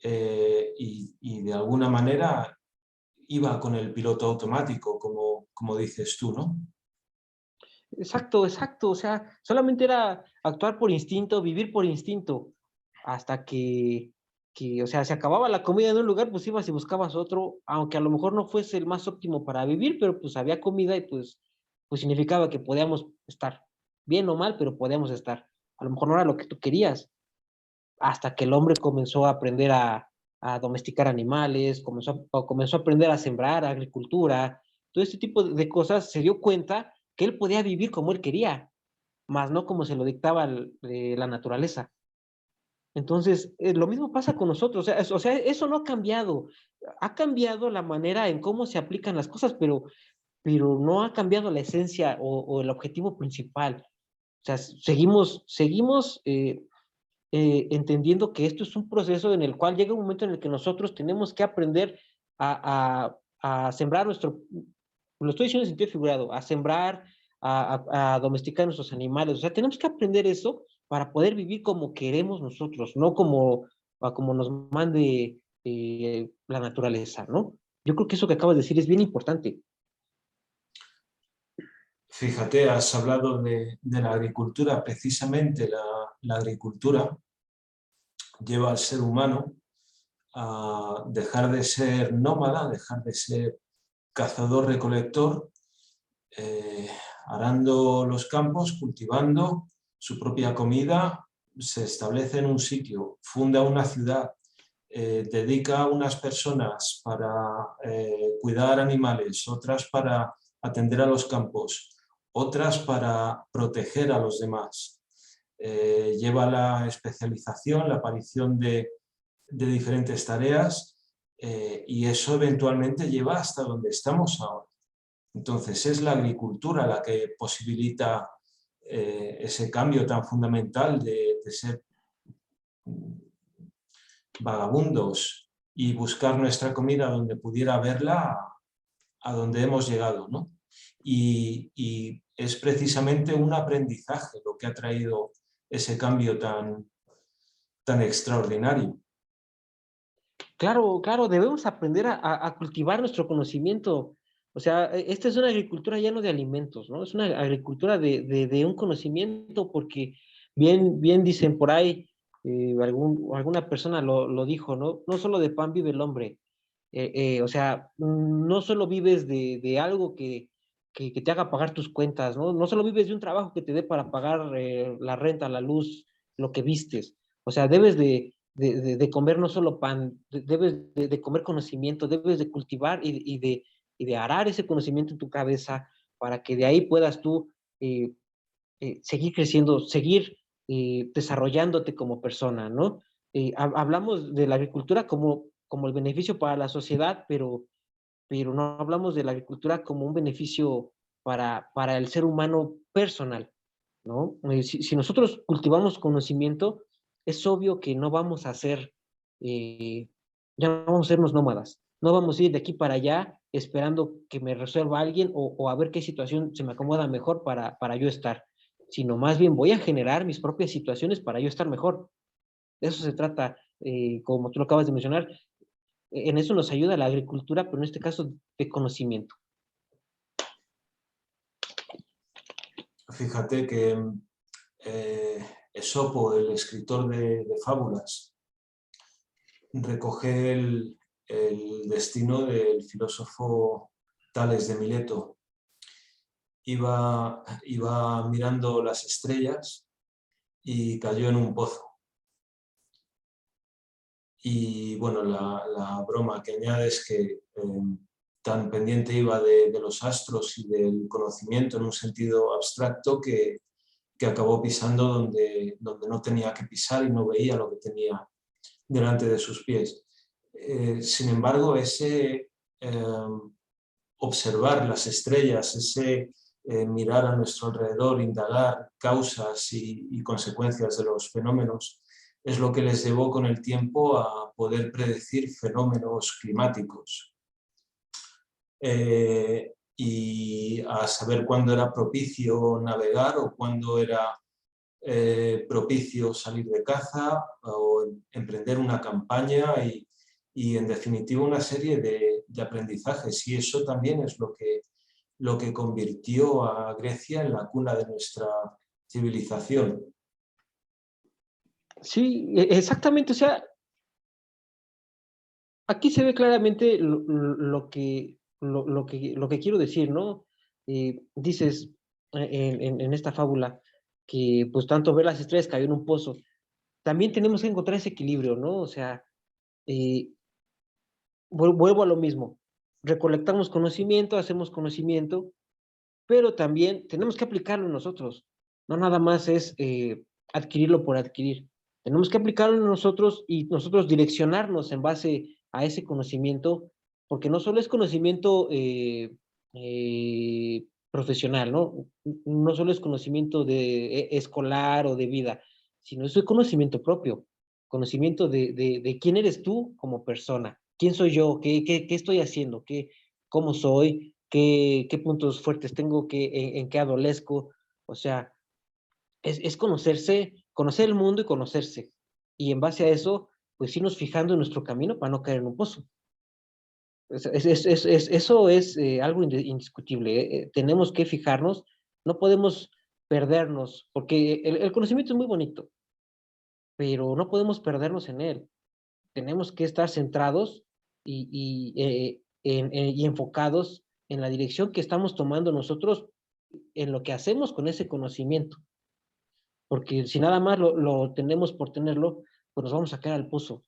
Y de alguna manera iba con el piloto automático, como dices tú, ¿no? Exacto, exacto. O sea, solamente era actuar por instinto, vivir por instinto, hasta o sea, se acababa la comida en un lugar, pues ibas y buscabas otro, aunque a lo mejor no fuese el más óptimo para vivir, pero pues había comida y pues significaba que podíamos estar bien o mal, pero podíamos estar. A lo mejor no era lo que tú querías, hasta que el hombre comenzó a aprender a domesticar animales, comenzó a aprender a sembrar, agricultura, todo este tipo de cosas, se dio cuenta que él podía vivir como él quería, más no como se lo dictaba la naturaleza. Entonces, lo mismo pasa con nosotros, o sea, eso no ha cambiado la manera en cómo se aplican las cosas, pero no ha cambiado la esencia o el objetivo principal. O sea, seguimos entendiendo que esto es un proceso en el cual llega un momento en el que nosotros tenemos que aprender a sembrar lo estoy diciendo en sentido figurado, a sembrar, a domesticar nuestros animales. O sea, tenemos que aprender eso para poder vivir como queremos nosotros, no como nos mande la naturaleza, ¿no? Yo creo que eso que acabas de decir es bien importante. Fíjate, has hablado de la agricultura. Precisamente la agricultura lleva al ser humano a dejar de ser nómada, dejar de ser cazador-recolector, arando los campos, cultivando su propia comida, se establece en un sitio, funda una ciudad, dedica a unas personas para cuidar animales, otras para atender a los campos, otras para proteger a los demás. Lleva la especialización, la aparición de diferentes tareas y eso eventualmente lleva hasta donde estamos ahora. Entonces es la agricultura la que posibilita ese cambio tan fundamental de ser vagabundos y buscar nuestra comida donde pudiera verla a donde hemos llegado, ¿no? Y es precisamente un aprendizaje lo que ha traído ese cambio tan extraordinario. Claro, claro, debemos aprender a cultivar nuestro conocimiento. O sea, esta es una agricultura ya no de alimentos, ¿no? Es una agricultura de un conocimiento, porque bien dicen por ahí, alguna persona lo dijo, ¿no? No solo de pan vive el hombre. O sea, no solo vives de algo que te haga pagar tus cuentas, ¿no? No solo vives de un trabajo que te dé para pagar la renta, la luz, lo que vistes. O sea, debes de comer no solo pan, debes de comer conocimiento, debes de cultivar y de arar ese conocimiento en tu cabeza para que de ahí puedas tú eh, seguir creciendo, seguir desarrollándote como persona, ¿no? Hablamos de la agricultura como el beneficio para la sociedad, pero no hablamos de la agricultura como un beneficio para el ser humano personal, ¿no? Si nosotros cultivamos conocimiento, es obvio que no vamos a ser, ya no vamos a sernos nómadas, no vamos a ir de aquí para allá esperando que me resuelva alguien o a ver qué situación se me acomoda mejor para yo estar, sino más bien voy a generar mis propias situaciones para yo estar mejor. De eso se trata, como tú lo acabas de mencionar, en eso nos ayuda la agricultura, pero en este caso de conocimiento. Fíjate que Esopo, el escritor de fábulas, recoge el destino del filósofo Tales de Mileto. Iba mirando las estrellas y cayó en un pozo. Y bueno, la broma que añade es que tan pendiente iba de los astros y del conocimiento en un sentido abstracto que acabó pisando donde no tenía que pisar y no veía lo que tenía delante de sus pies. Sin embargo, ese observar las estrellas, ese mirar a nuestro alrededor, indagar causas y consecuencias de los fenómenos, es lo que les llevó con el tiempo a poder predecir fenómenos climáticos y a saber cuándo era propicio navegar o cuándo era propicio salir de caza o emprender una campaña y en definitiva una serie de aprendizajes, y eso también es lo que convirtió a Grecia en la cuna de nuestra civilización. Sí, exactamente, o sea, aquí se ve claramente lo que quiero decir, ¿no? Dices en esta fábula que pues tanto ver las estrellas cayó en un pozo. También tenemos que encontrar ese equilibrio, ¿no? O sea, eh, vuelvo a lo mismo. Recolectamos conocimiento, hacemos conocimiento, pero también tenemos que aplicarlo nosotros. No nada más es adquirirlo por adquirir. Tenemos que aplicarlo nosotros y nosotros direccionarnos en base a ese conocimiento, porque no solo es conocimiento profesional, ¿no? No solo es conocimiento escolar o de vida, sino es conocimiento propio, conocimiento de quién eres tú como persona, quién soy yo, qué estoy haciendo, cómo soy, qué puntos fuertes tengo, en qué adolezco. O sea, es conocerse, conocer el mundo y conocerse. Y en base a eso, pues irnos fijando en nuestro camino para no caer en un pozo. Eso es algo indiscutible. Tenemos que fijarnos, no podemos perdernos, porque el conocimiento es muy bonito, pero no podemos perdernos en él. Tenemos que estar centrados y enfocados en la dirección que estamos tomando nosotros en lo que hacemos con ese conocimiento. Porque si nada más lo tenemos por tenerlo, pues nos vamos a caer al pozo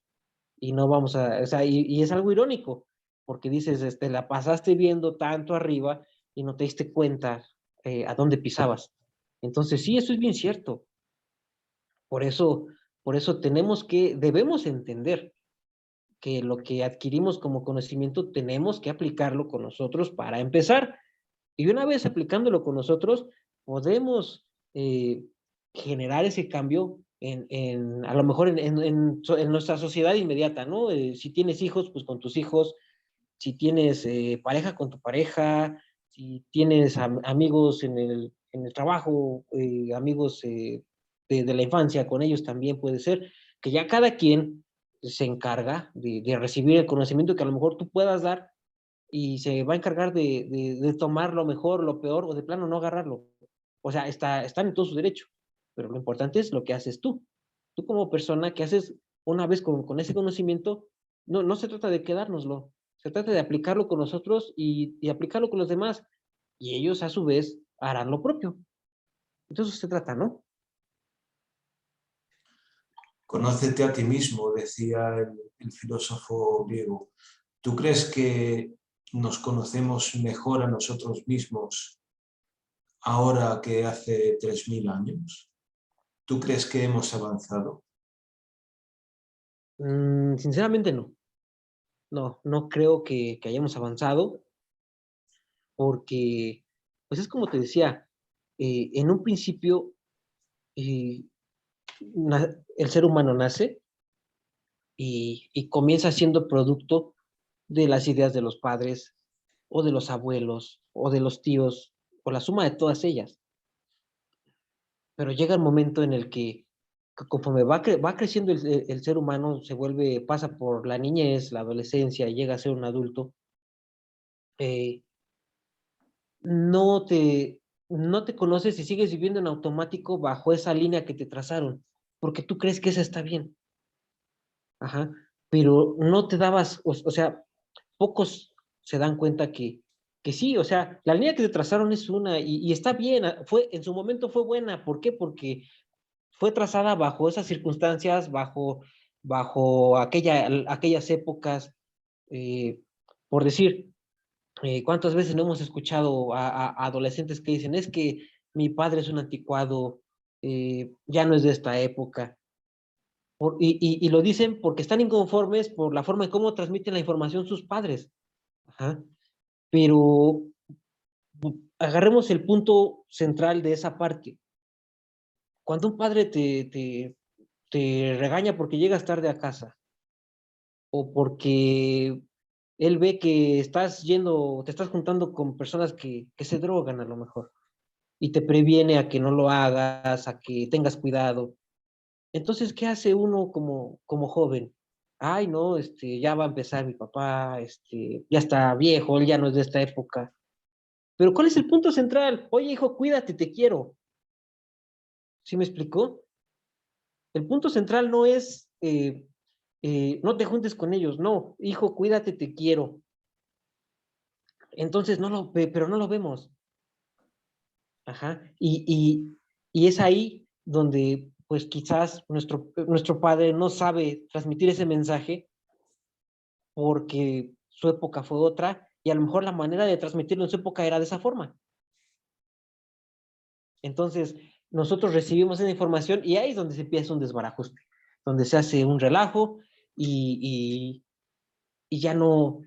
y no vamos a, o sea, y es algo irónico, porque dices, la pasaste viendo tanto arriba y no te diste cuenta a dónde pisabas. Entonces, sí, eso es bien cierto. Por eso, debemos entender que lo que adquirimos como conocimiento tenemos que aplicarlo con nosotros para empezar. Y una vez aplicándolo con nosotros, podemos generar ese cambio a lo mejor en nuestra sociedad inmediata, ¿no? Si tienes hijos, pues con tus hijos, si tienes pareja, con tu pareja, si tienes amigos en el trabajo, amigos de la infancia, con ellos también puede ser, que ya cada quien se encarga de recibir el conocimiento que a lo mejor tú puedas dar y se va a encargar de tomar lo mejor, lo peor, o de plano no agarrarlo. O sea, están en todo su derecho, pero lo importante es lo que haces tú. Tú como persona, que haces una vez con ese conocimiento, no se trata de quedárnoslo, se trata de aplicarlo con nosotros y aplicarlo con los demás, y ellos a su vez harán lo propio. Entonces se trata, ¿no? Conócete a ti mismo, decía el filósofo griego. ¿Tú crees que nos conocemos mejor a nosotros mismos ahora que hace 3000 años? ¿Tú crees que hemos avanzado? Sinceramente no. No creo que hayamos avanzado porque Pues es como te decía, en un principio eh, el ser humano nace y comienza siendo producto de las ideas de los padres o de los abuelos o de los tíos o la suma de todas ellas. Pero llega el momento en el que conforme va creciendo el ser humano, pasa por la niñez, la adolescencia y llega a ser un adulto, eh, no te, no te conoces y sigues viviendo en automático bajo esa línea que te trazaron, porque tú crees que esa está bien. Ajá. Pero no te dabas, o sea, pocos se dan cuenta que sí, o sea, la línea que te trazaron es una y está bien, en su momento fue buena. ¿Por qué? Porque fue trazada bajo esas circunstancias, bajo aquellas épocas. eh, por decir, ¿cuántas veces no hemos escuchado a adolescentes que dicen, es que mi padre es un anticuado, ya no es de esta época? Y lo dicen porque están inconformes por la forma en cómo transmiten la información sus padres. Ajá. Pero agarremos el punto central de esa parte. Cuando un padre te regaña porque llegas tarde a casa o porque él ve que te estás juntando con personas que se drogan a lo mejor y te previene a que no lo hagas, a que tengas cuidado. Entonces, ¿qué hace uno como joven? Ay, no, ya va a empezar mi papá, ya está viejo, él ya no es de esta época. Pero ¿cuál es el punto central? Oye, hijo, cuídate, te quiero. ¿Sí me explicó? El punto central no es, no te juntes con ellos, no, hijo, cuídate, te quiero. Entonces, pero no lo vemos. Ajá. Y es ahí donde, pues quizás nuestro padre no sabe transmitir ese mensaje porque su época fue otra y a lo mejor la manera de transmitirlo en su época era de esa forma. Entonces, nosotros recibimos esa información y ahí es donde se empieza un desbarajuste, donde se hace un relajo y, y ya no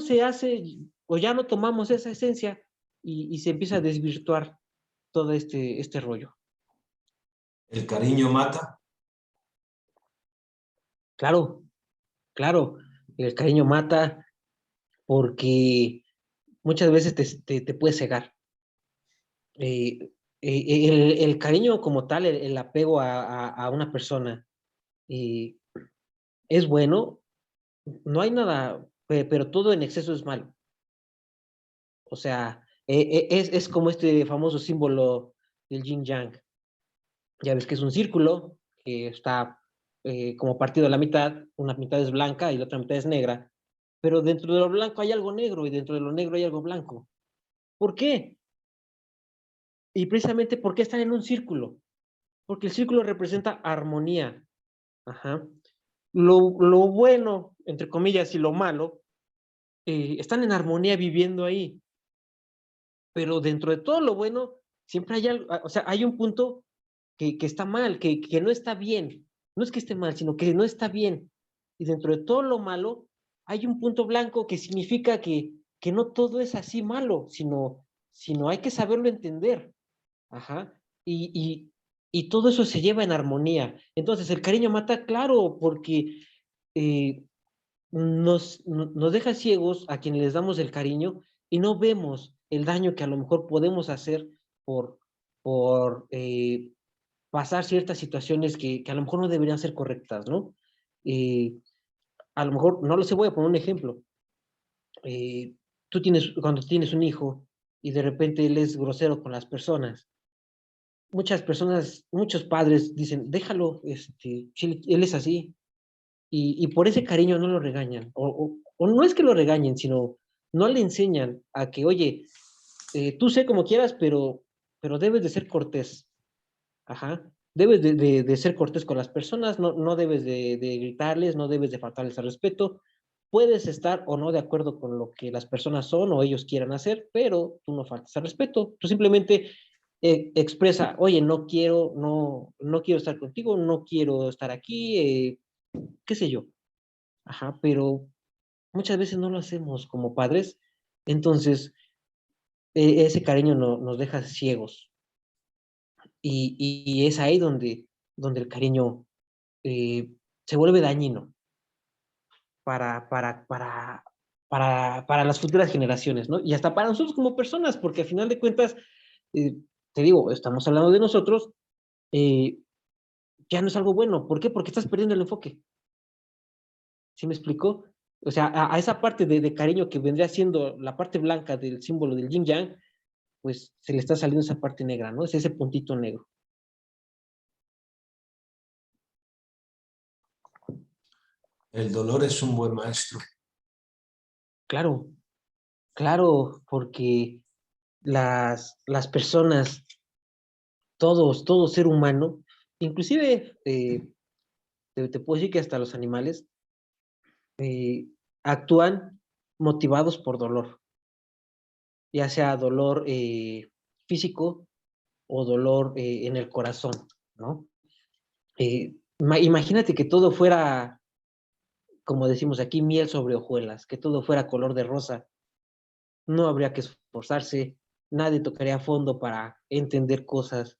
se hace o ya no tomamos esa esencia y se empieza a desvirtuar todo este rollo. ¿El cariño mata? Claro, claro, el cariño mata porque muchas veces te puede cegar. Eh, el cariño como tal, el apego a una persona, eh, es bueno, no hay nada, pero todo en exceso es malo. O sea, es como este famoso símbolo del yin yang. Ya ves que es un círculo que está como partido a la mitad, una mitad es blanca y la otra mitad es negra, pero dentro de lo blanco hay algo negro y dentro de lo negro hay algo blanco. ¿Por qué? Y precisamente, ¿por qué están en un círculo? Porque el círculo representa armonía. Ajá. Lo bueno, entre comillas, y lo malo, están en armonía viviendo ahí. Pero dentro de todo lo bueno, siempre hay algo, o sea, hay un punto que está mal, que no está bien. No es que esté mal, sino que no está bien. Y dentro de todo lo malo, hay un punto blanco que significa que no todo es así malo, sino hay que saberlo entender. Ajá. Y todo eso se lleva en armonía. Entonces, el cariño mata, claro, porque eh, nos deja ciegos a quienes les damos el cariño y no vemos el daño que a lo mejor podemos hacer por, por pasar ciertas situaciones que a lo mejor no deberían ser correctas, ¿no? Eh, a lo mejor, no lo sé, voy a poner un ejemplo. Eh, cuando tienes un hijo y de repente él es grosero con las personas, muchas personas, muchos padres dicen, déjalo, si él es así, y por ese cariño no lo regañan, o no es que lo regañen, sino no le enseñan a que, oye, tú sé como quieras, pero debes de ser cortés, ajá, debes de ser cortés con las personas, no debes de gritarles, no debes de faltarles al respeto, puedes estar o no de acuerdo con lo que las personas son o ellos quieran hacer, pero tú no faltas al respeto, tú simplemente expresa, oye, no quiero estar contigo, no quiero estar aquí, qué sé yo. Ajá, pero muchas veces no lo hacemos como padres. Entonces, ese cariño nos deja ciegos. Y es ahí donde el cariño se vuelve dañino para, para, para, para las futuras generaciones, ¿no? Y hasta para nosotros como personas, porque al final de cuentas, eh, te digo, estamos hablando de nosotros, eh, ya no es algo bueno. ¿Por qué? Porque estás perdiendo el enfoque. ¿Sí me explico? O sea, a esa parte de cariño que vendría siendo la parte blanca del símbolo del yin yang, pues se le está saliendo esa parte negra, ¿no? Es ese puntito negro. El dolor es un buen maestro. Claro, claro, porque las personas, todo ser humano, inclusive te puedo decir que hasta los animales, actúan motivados por dolor, ya sea dolor físico o dolor en el corazón, ¿no? Imagínate que todo fuera, como decimos aquí, miel sobre hojuelas, que todo fuera color de rosa, no habría que esforzarse, nadie tocaría a fondo para entender cosas,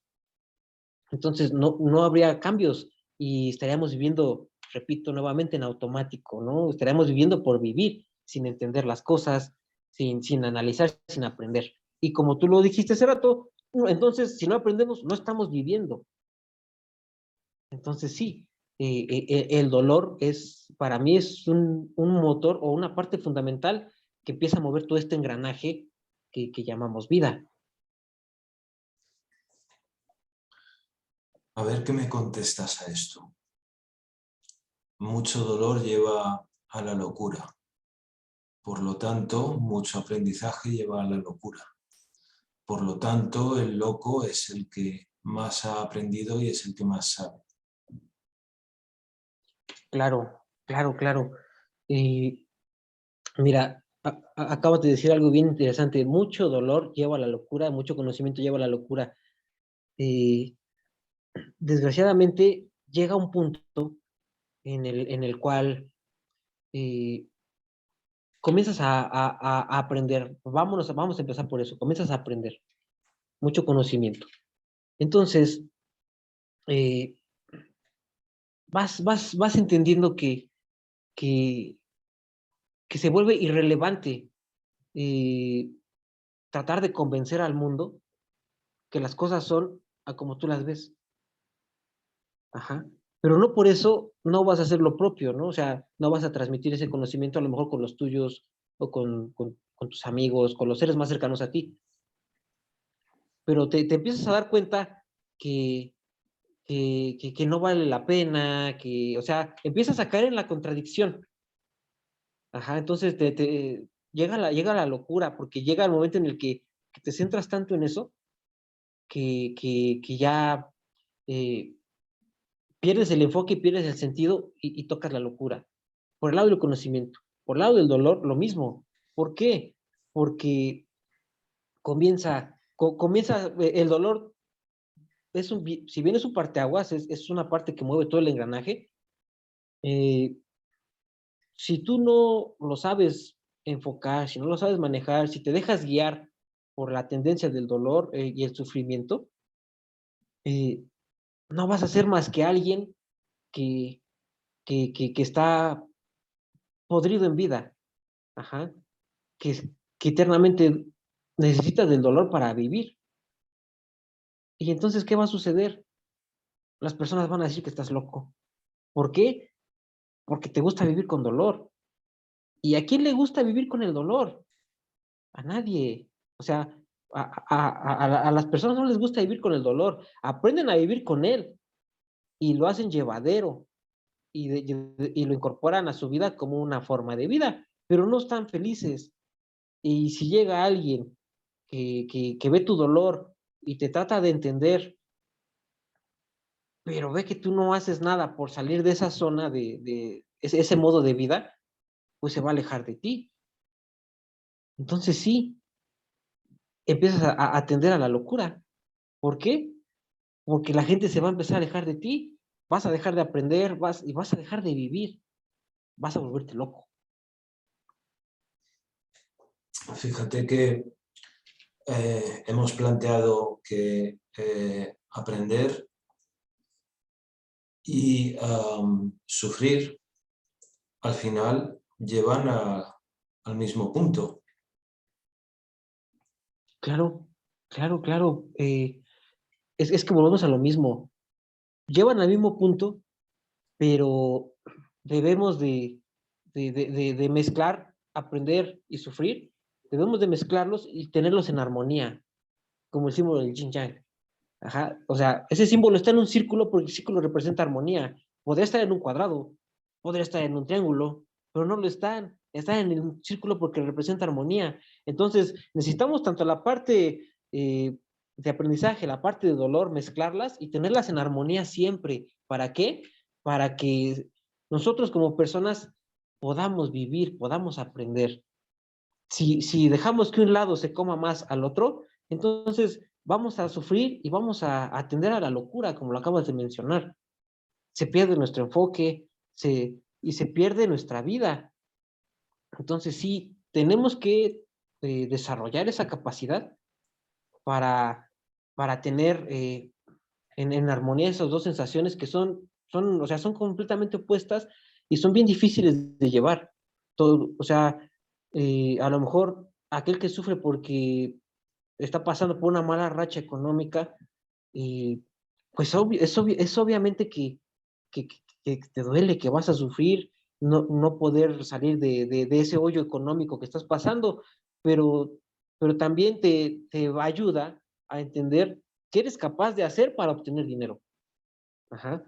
entonces no habría cambios y estaríamos viviendo, repito nuevamente, en automático, ¿no? Estaríamos viviendo por vivir, sin entender las cosas, sin analizar, sin aprender. Y como tú lo dijiste hace rato, entonces si no aprendemos, no estamos viviendo. Entonces sí, el dolor es, para mí es un motor o una parte fundamental que empieza a mover todo este engranaje que llamamos vida. A ver qué me contestas a esto. Mucho dolor lleva a la locura. Por lo tanto, mucho aprendizaje lleva a la locura. Por lo tanto, el loco es el que más ha aprendido y es el que más sabe. Claro, claro, claro. Y mira, acabas de decir algo bien interesante. Mucho dolor lleva a la locura, mucho conocimiento lleva a la locura. Eh, Desgraciadamente llega un punto en el cual eh, comienzas a aprender. Vamos a empezar por eso. Comienzas a aprender mucho conocimiento. Entonces, eh, vas entendiendo que, que se vuelve irrelevante eh, tratar de convencer al mundo que las cosas son a como tú las ves. Ajá. Pero no por eso no vas a hacer lo propio, ¿no? O sea, no vas a transmitir ese conocimiento a lo mejor con los tuyos o con tus amigos, con los seres más cercanos a ti. Pero te empiezas a dar cuenta que, que no vale la pena, que, o sea, empiezas a caer en la contradicción. Ajá, entonces llega la locura, porque llega el momento en el que te centras tanto en eso que ya eh, pierdes el enfoque, pierdes el sentido y tocas la locura. Por el lado del conocimiento, por el lado del dolor, lo mismo. ¿Por qué? Porque comienza el dolor, si bien es un parteaguas, es una parte que mueve todo el engranaje. eh, si tú no lo sabes enfocar, si no lo sabes manejar, si te dejas guiar por la tendencia del dolor y el sufrimiento, eh, no vas a ser más que alguien que, que está podrido en vida, ajá, que eternamente necesita del dolor para vivir. Y entonces, ¿qué va a suceder? Las personas van a decir que estás loco. ¿Por qué? Porque te gusta vivir con dolor. ¿Y a quién le gusta vivir con el dolor? A nadie. O sea, a las personas no les gusta vivir con el dolor. Aprenden a vivir con él y lo hacen llevadero y lo incorporan a su vida como una forma de vida, pero no están felices. Y si llega alguien que ve tu dolor y te trata de entender, pero ve que tú no haces nada por salir de esa zona de ese modo de vida, pues se va a alejar de ti. Entonces sí, empiezas a atender a la locura. ¿Por qué? Porque la gente se va a empezar a alejar de ti, vas a dejar de aprender, y vas a dejar de vivir, vas a volverte loco. Fíjate que hemos planteado que aprender y sufrir al final llevan al mismo punto. Claro, claro, claro. Es que volvemos a lo mismo. Llevan al mismo punto, pero debemos de mezclar, aprender y sufrir. Debemos de mezclarlos y tenerlos en armonía, como el símbolo del yin yang. Ajá. O sea, ese símbolo está en un círculo porque el círculo representa armonía. Podría estar en un cuadrado, podría estar en un triángulo, pero no lo están. Están en un círculo porque representa armonía. Entonces, necesitamos tanto la parte de aprendizaje, la parte de dolor, mezclarlas y tenerlas en armonía siempre. ¿Para qué? Para que nosotros como personas podamos vivir, podamos aprender. Si dejamos que un lado se coma más al otro, entonces vamos a sufrir y vamos a atender a la locura, como lo acabas de mencionar. Se pierde nuestro enfoque y se pierde nuestra vida. Entonces sí, tenemos que desarrollar esa capacidad para, para tener en armonía esas dos sensaciones que o sea, son completamente opuestas y son bien difíciles de llevar. Todo, o sea, a lo mejor aquel que sufre porque está pasando por una mala racha económica, pues es obviamente que, que te duele, que vas a sufrir, no poder salir de ese hoyo económico que estás pasando, pero, pero también te ayuda a entender qué eres capaz de hacer para obtener dinero. Ajá.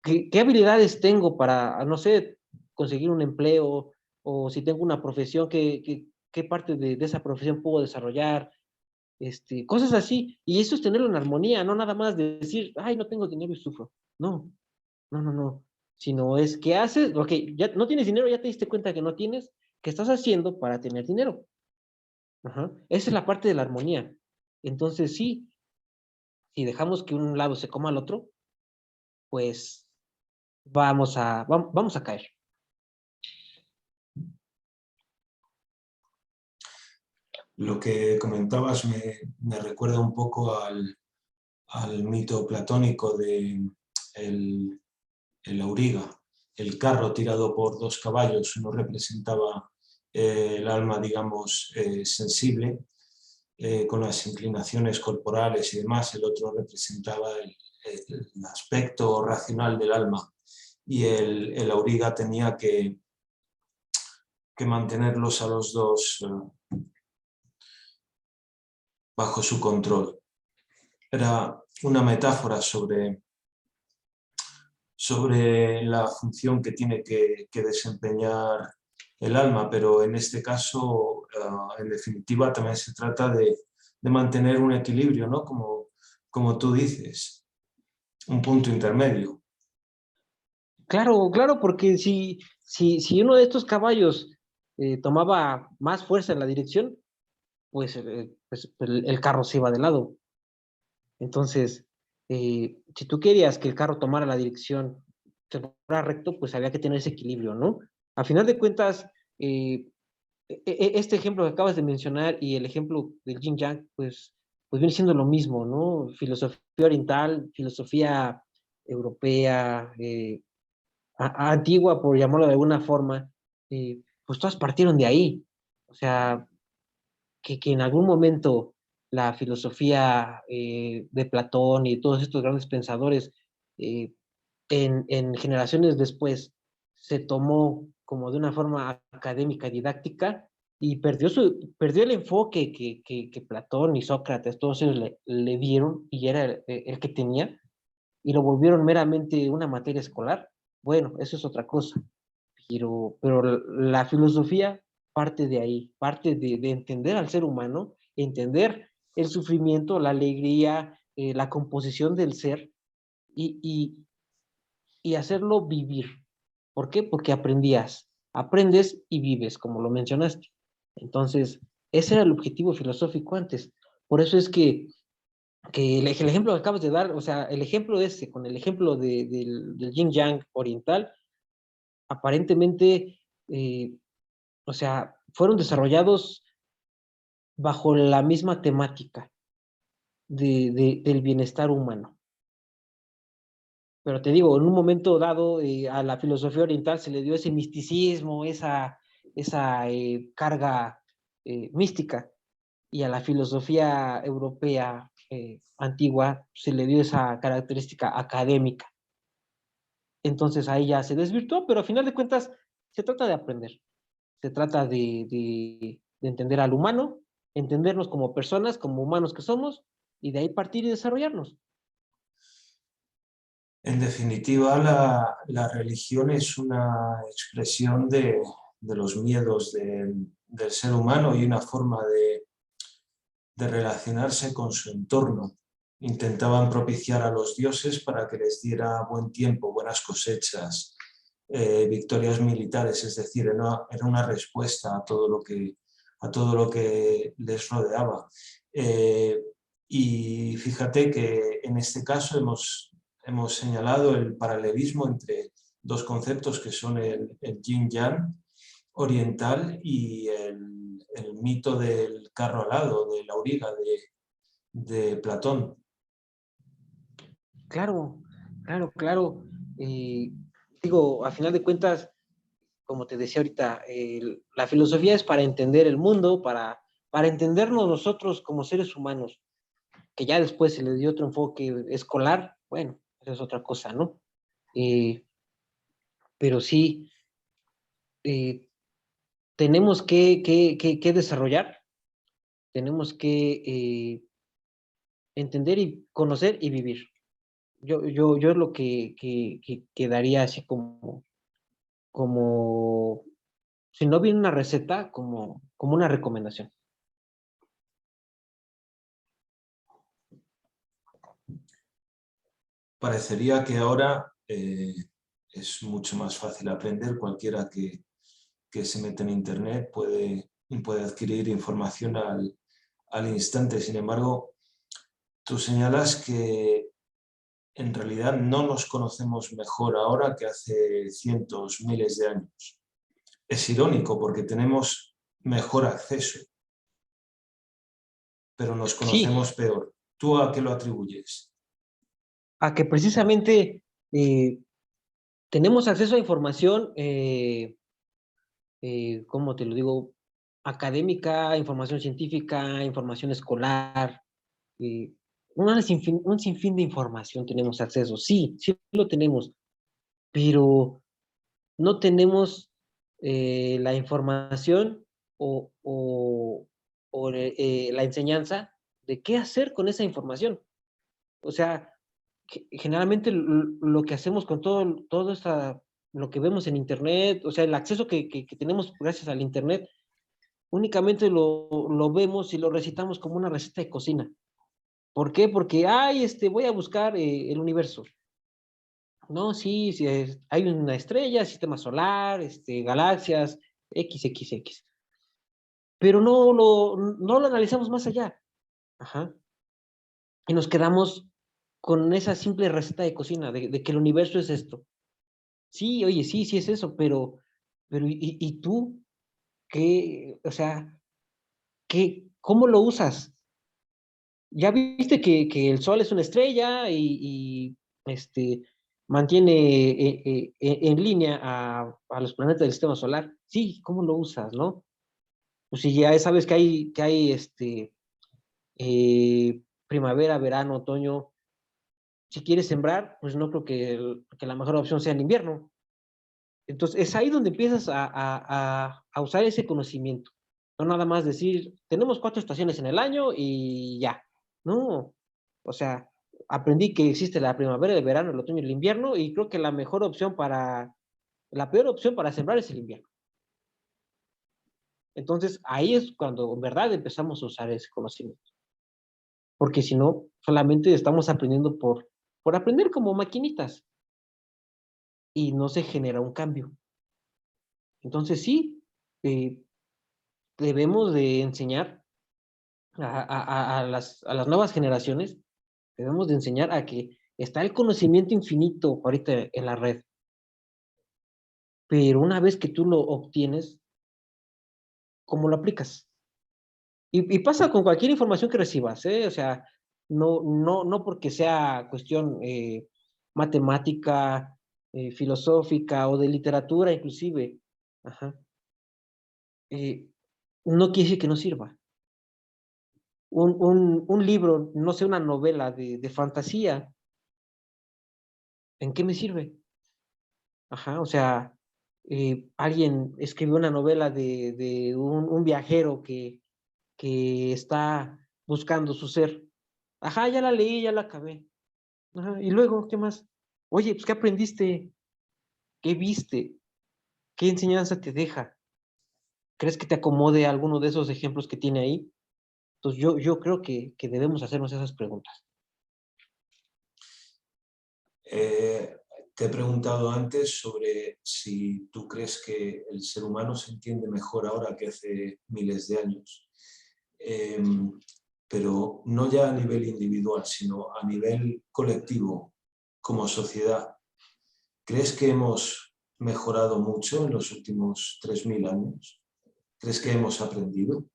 ¿Qué habilidades tengo para, no sé, conseguir un empleo? O si tengo una profesión, ¿qué parte de esa profesión puedo desarrollar? Cosas así. Y eso es tenerlo en armonía, no nada más de decir, ay, no tengo dinero y sufro. No, no, no, no. Sino es que haces, ok, ya no tienes dinero, ya te diste cuenta que no tienes, ¿qué estás haciendo para tener dinero? Ajá. Esa es la parte de la armonía. Entonces, sí, si dejamos que un lado se coma al otro, pues vamos a caer. Lo que comentabas me recuerda un poco al mito platónico de el auriga, el carro tirado por dos caballos. Uno representaba el alma, digamos, sensible, con las inclinaciones corporales y demás. El otro representaba el aspecto racional del alma. Y el auriga tenía que mantenerlos a los dos bajo su control. Era una metáfora sobre la función que tiene que desempeñar el alma, pero en este caso, en definitiva, también se trata de mantener un equilibrio, ¿no? Como tú dices, un punto intermedio. Claro, claro, porque si uno de estos caballos tomaba más fuerza en la dirección, pues el carro se iba de lado. Entonces, si tú querías que el carro tomara la dirección, se fuera recto, pues había que tener ese equilibrio, ¿no? A final de cuentas, este ejemplo que acabas de mencionar y el ejemplo del yin yang, pues viene siendo lo mismo, ¿no? Filosofía oriental, filosofía europea, antigua, por llamarlo de alguna forma, pues todas partieron de ahí. O sea, que en algún momento la filosofía de Platón y todos estos grandes pensadores eh, en generaciones después se tomó como de una forma académica, didáctica, y perdió el enfoque que Platón y Sócrates, todos ellos le dieron y era el que tenía, y lo volvieron meramente una materia escolar. Bueno, eso es otra cosa, pero la filosofía parte de ahí, parte de entender al ser humano, entender el sufrimiento, la alegría, la composición del ser y, y, y hacerlo vivir. ¿Por qué? Porque aprendes y vives, como lo mencionaste. Entonces, ese era el objetivo filosófico antes. Por eso es que el ejemplo que acabas de dar, o sea, el ejemplo ese, con el ejemplo del yin yang oriental, aparentemente, o sea, fueron desarrollados bajo la misma temática del bienestar humano. Pero te digo, en un momento dado a la filosofía oriental se le dio ese misticismo, esa carga mística, y a la filosofía europea antigua se le dio esa característica académica. Entonces ahí ya se desvirtuó, pero a final de cuentas se trata de aprender, se trata de entender al humano, entendernos como personas, como humanos que somos, y de ahí partir y desarrollarnos. En definitiva, la religión es una expresión de los miedos del ser humano y una forma de relacionarse con su entorno. Intentaban propiciar a los dioses para que les diera buen tiempo, buenas cosechas, victorias militares, es decir, era una respuesta a todo lo que les rodeaba. Y fíjate que en este caso hemos señalado el paralelismo entre dos conceptos que son el yin-yang oriental y el mito del carro alado, de la auriga, de Platón. Claro, claro, claro. Digo, a final de cuentas, como te decía ahorita, la filosofía es para entender el mundo, para entendernos nosotros como seres humanos, que ya después se le dio otro enfoque escolar, bueno, eso es otra cosa, ¿no? Pero sí, eh, tenemos que desarrollar, tenemos que entender y conocer y vivir. Yo es lo que daría así como, si no viene una receta, como una recomendación. Parecería que ahora es mucho más fácil aprender. Cualquiera que se mete en Internet puede adquirir información al instante. Sin embargo, tú señalas que en realidad no nos conocemos mejor ahora que hace cientos, miles de años. Es irónico porque tenemos mejor acceso, pero nos Sí, conocemos peor. ¿Tú a qué lo atribuyes? a que precisamente tenemos acceso a información, ¿cómo te lo digo? Académica, información científica, información escolar, eh, un sinfín de información tenemos acceso. Sí, sí lo tenemos, pero no tenemos la información o la enseñanza de qué hacer con esa información. O sea, generalmente lo que hacemos con lo que vemos en Internet, o sea, el acceso que tenemos gracias al Internet, únicamente lo vemos y lo recitamos como una receta de cocina. ¿Por qué? Porque, ay, voy a buscar el universo. No, sí, sí, hay una estrella, sistema solar, galaxias, XXX. Pero no lo analizamos más allá. Ajá. Y nos quedamos con esa simple receta de cocina, de que el universo es esto. Sí, oye, sí, sí es eso, pero ¿y tú qué? O sea, ¿cómo lo usas? Ya viste que el Sol es una estrella y mantiene en línea a los planetas del sistema solar. Sí, ¿cómo lo usas, no? Pues si ya sabes que hay primavera, verano, otoño, si quieres sembrar, pues no creo que la mejor opción sea el invierno. Entonces, es ahí donde empiezas a usar ese conocimiento. No nada más decir, tenemos 4 estaciones en el año y ya. No, o sea, aprendí que existe la primavera, el verano, el otoño y el invierno, y creo que la peor opción para sembrar es el invierno. Entonces, ahí es cuando en verdad empezamos a usar ese conocimiento. Porque si no, solamente estamos aprendiendo por aprender como maquinitas y no se genera un cambio. Entonces, sí, eh, debemos de enseñar a las nuevas generaciones, debemos de enseñar a que está el conocimiento infinito ahorita en la red, pero una vez que tú lo obtienes, ¿cómo lo aplicas? Y pasa con cualquier información que recibas, ¿eh? O sea, no porque sea cuestión matemática, filosófica o de literatura inclusive, ajá, eh, no quiere decir que no sirva. Un libro, no sé, una novela de fantasía, ¿en qué me sirve? Ajá, o sea, alguien escribió una novela de un viajero que está buscando su ser. Ajá, ya la leí, ya la acabé. Ajá, y luego, ¿qué más? Oye, pues, ¿qué aprendiste? ¿Qué viste? ¿Qué enseñanza te deja? ¿Crees que te acomode alguno de esos ejemplos que tiene ahí? Entonces, yo creo que debemos hacernos esas preguntas. Eh, Te he preguntado antes sobre si tú crees que el ser humano se entiende mejor ahora que hace miles de años. Eh, pero no ya a nivel individual, sino a nivel colectivo, como sociedad. ¿Crees que hemos mejorado mucho en los últimos 3000 años? ¿Crees que hemos aprendido?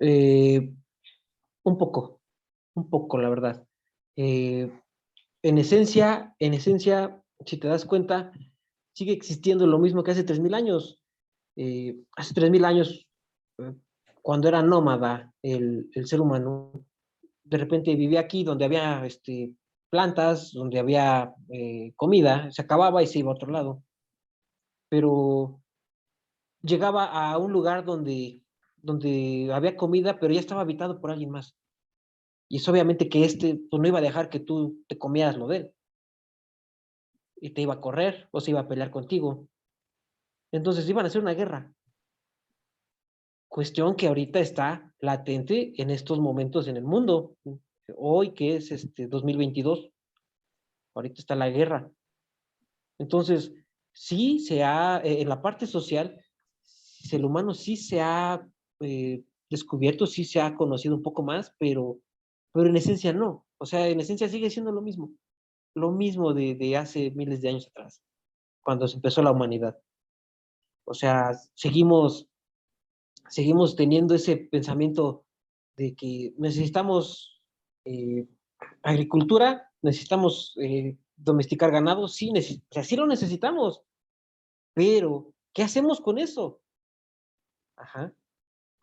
Eh, un poco, la verdad. Eh, en esencia, si te das cuenta, sigue existiendo lo mismo que hace 3000 años. Hace 3000 años, eh, cuando era nómada el ser humano, de repente vivía aquí donde había plantas, donde había comida, se acababa y se iba a otro lado. Pero llegaba a un lugar donde había comida, pero ya estaba habitado por alguien más. Y es obviamente que pues, no iba a dejar que tú te comieras lo de él. Y te iba a correr o se iba a pelear contigo. Entonces iban a hacer una guerra. Cuestión que ahorita está latente en estos momentos en el mundo. Hoy que es 2022, ahorita está la guerra. Entonces, sí en la parte social, el humano sí se ha descubierto, sí se ha conocido un poco más, pero en esencia no. O sea, en esencia sigue siendo lo mismo de hace miles de años atrás, cuando se empezó la humanidad. O sea, seguimos teniendo ese pensamiento de que necesitamos eh, agricultura, necesitamos domesticar ganado, sí, o sea, sí lo necesitamos, pero ¿qué hacemos con eso? Ajá.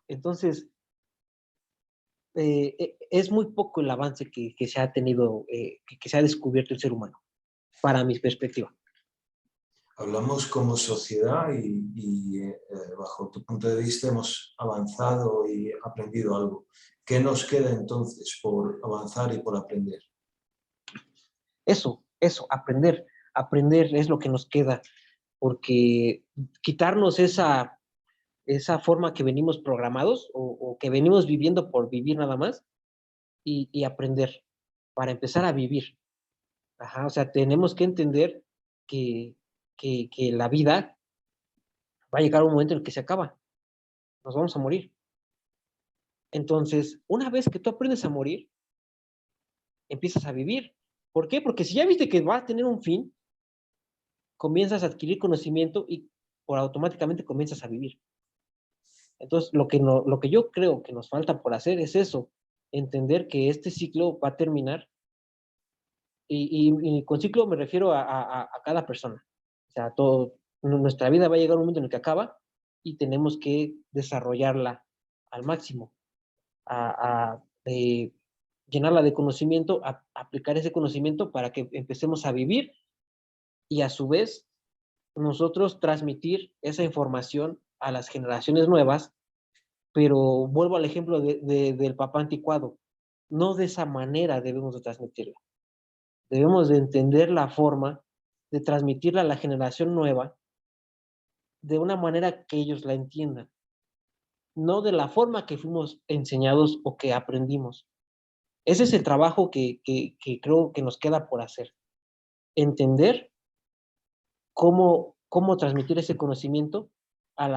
Entonces, es muy poco el avance que se ha tenido, que se ha descubierto el ser humano, para mi perspectiva. Hablamos como sociedad bajo tu punto de vista hemos avanzado y aprendido algo. ¿Qué nos queda entonces por avanzar y por aprender? Eso, aprender. Aprender es lo que nos queda, porque quitarnos esa forma que venimos programados o que venimos viviendo por vivir nada más y aprender para empezar a vivir. Ajá, o sea, tenemos que entender que, que la vida va a llegar un momento en el que se acaba, nos vamos a morir. Entonces, una vez que tú aprendes a morir, empiezas a vivir. ¿Por qué? Porque si ya viste que va a tener un fin, comienzas a adquirir conocimiento y por automáticamente comienzas a vivir. Entonces, lo que yo creo que nos falta por hacer es eso, entender que este ciclo va a terminar y con ciclo me refiero a cada persona. O sea, nuestra vida va a llegar un momento en el que acaba y tenemos que desarrollarla al máximo, llenarla de conocimiento, aplicar ese conocimiento para que empecemos a vivir y a su vez nosotros transmitir esa información a las generaciones nuevas, pero vuelvo al ejemplo del papá anticuado. No de esa manera debemos de transmitirla. Debemos de entender la forma de transmitirla a la generación nueva de una manera que ellos la entiendan, no de la forma que fuimos enseñados o que aprendimos. Ese es el trabajo que creo que nos queda por hacer. Entender cómo transmitir ese conocimiento a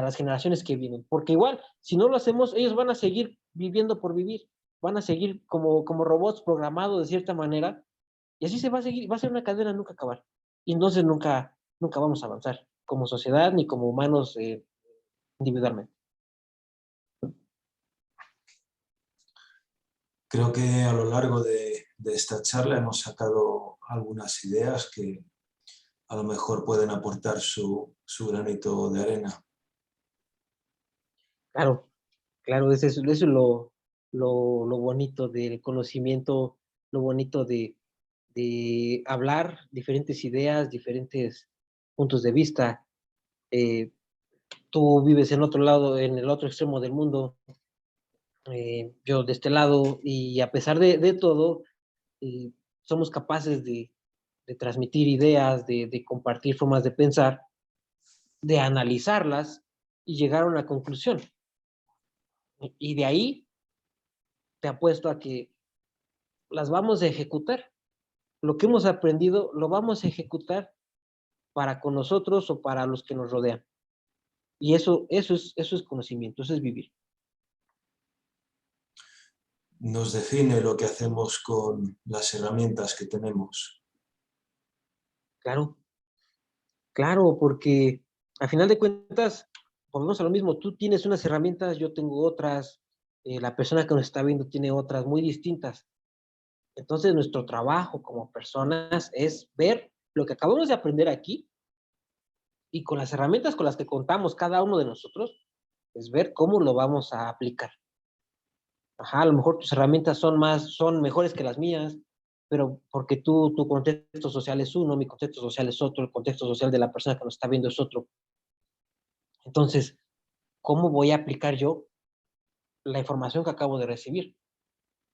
las generaciones que vienen. Porque igual, si no lo hacemos, ellos van a seguir viviendo por vivir, van a seguir como robots programados de cierta manera, y así se va a seguir, va a ser una cadena nunca acabar. Y entonces nunca vamos a avanzar como sociedad ni como humanos individualmente. Creo que a lo largo de esta charla hemos sacado algunas ideas que a lo mejor pueden aportar su granito de arena. Claro, claro, eso es lo bonito del conocimiento, lo bonito de hablar diferentes ideas, diferentes puntos de vista. Eh, Tú vives en otro lado, en el otro extremo del mundo, yo de este lado, y a pesar de todo, eh, somos capaces de transmitir ideas, de compartir formas de pensar, de analizarlas y llegar a una conclusión. Y de ahí te apuesto a que las vamos a ejecutar. Lo que hemos aprendido lo vamos a ejecutar para con nosotros o para los que nos rodean. Y eso es conocimiento, eso es vivir. Nos define lo que hacemos con las herramientas que tenemos. Claro, claro, porque al final de cuentas, volvemos a lo mismo, tú tienes unas herramientas, yo tengo otras, la persona que nos está viendo tiene otras muy distintas. Entonces, nuestro trabajo como personas es ver lo que acabamos de aprender aquí y con las herramientas con las que contamos cada uno de nosotros, es ver cómo lo vamos a aplicar. Ajá, a lo mejor tus herramientas son mejores que las mías, pero porque tu contexto social es uno, mi contexto social es otro, el contexto social de la persona que nos está viendo es otro. Entonces, ¿cómo voy a aplicar yo la información que acabo de recibir?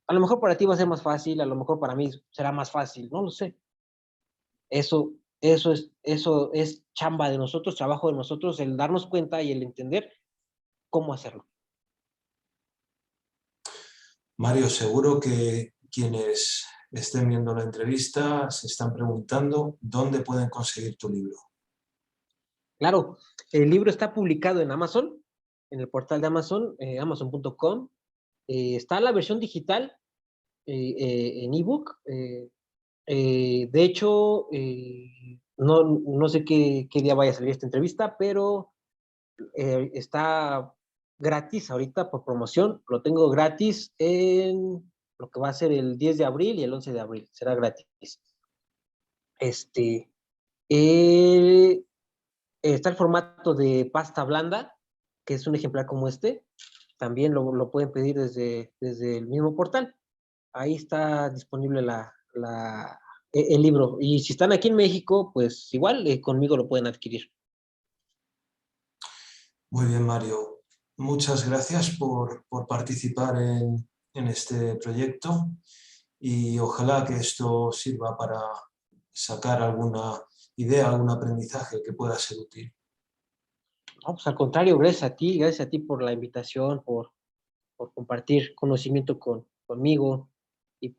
A lo mejor para ti va a ser más fácil, a lo mejor para mí será más fácil, no lo sé. Eso es chamba de nosotros, trabajo de nosotros, el darnos cuenta y el entender cómo hacerlo. Mario, seguro que quienes estén viendo la entrevista se están preguntando dónde pueden conseguir tu libro. Claro, el libro está publicado en Amazon, en el portal de Amazon, amazon.com. Está la versión digital en ebook. De hecho, no sé qué día vaya a salir esta entrevista, pero está gratis ahorita por promoción. Lo tengo gratis en lo que va a ser el 10 de abril y el 11 de abril. Será gratis. Este, eh, Está el formato de pasta blanda, que es un ejemplar como este. También lo pueden pedir desde el mismo portal. Ahí está disponible el libro. Y si están aquí en México, pues igual conmigo lo pueden adquirir. Muy bien, Mario. Muchas gracias por participar en este proyecto y ojalá que esto sirva para sacar alguna idea, algún aprendizaje que pueda ser útil. No, pues al contrario, gracias a ti por la invitación, por compartir conocimiento conmigo y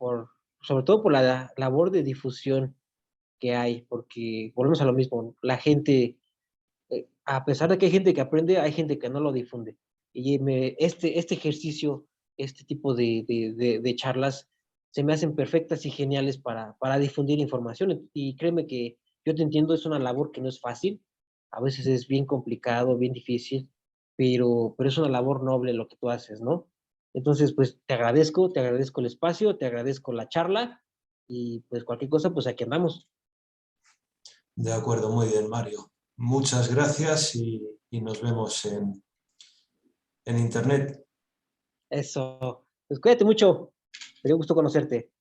sobre todo por la labor de difusión que hay, porque volvemos a lo mismo, la gente, a pesar de que hay gente que aprende, hay gente que no lo difunde. Y este ejercicio, este tipo de charlas, se me hacen perfectas y geniales para difundir información. Y créeme que yo te entiendo, es una labor que no es fácil, a veces es bien complicado, bien difícil, pero es una labor noble lo que tú haces, ¿no? Entonces, pues te agradezco el espacio, te agradezco la charla y pues cualquier cosa, pues aquí andamos. De acuerdo, muy bien, Mario. Muchas gracias y nos vemos en internet. Eso. Pues cuídate mucho. Me dio gusto conocerte.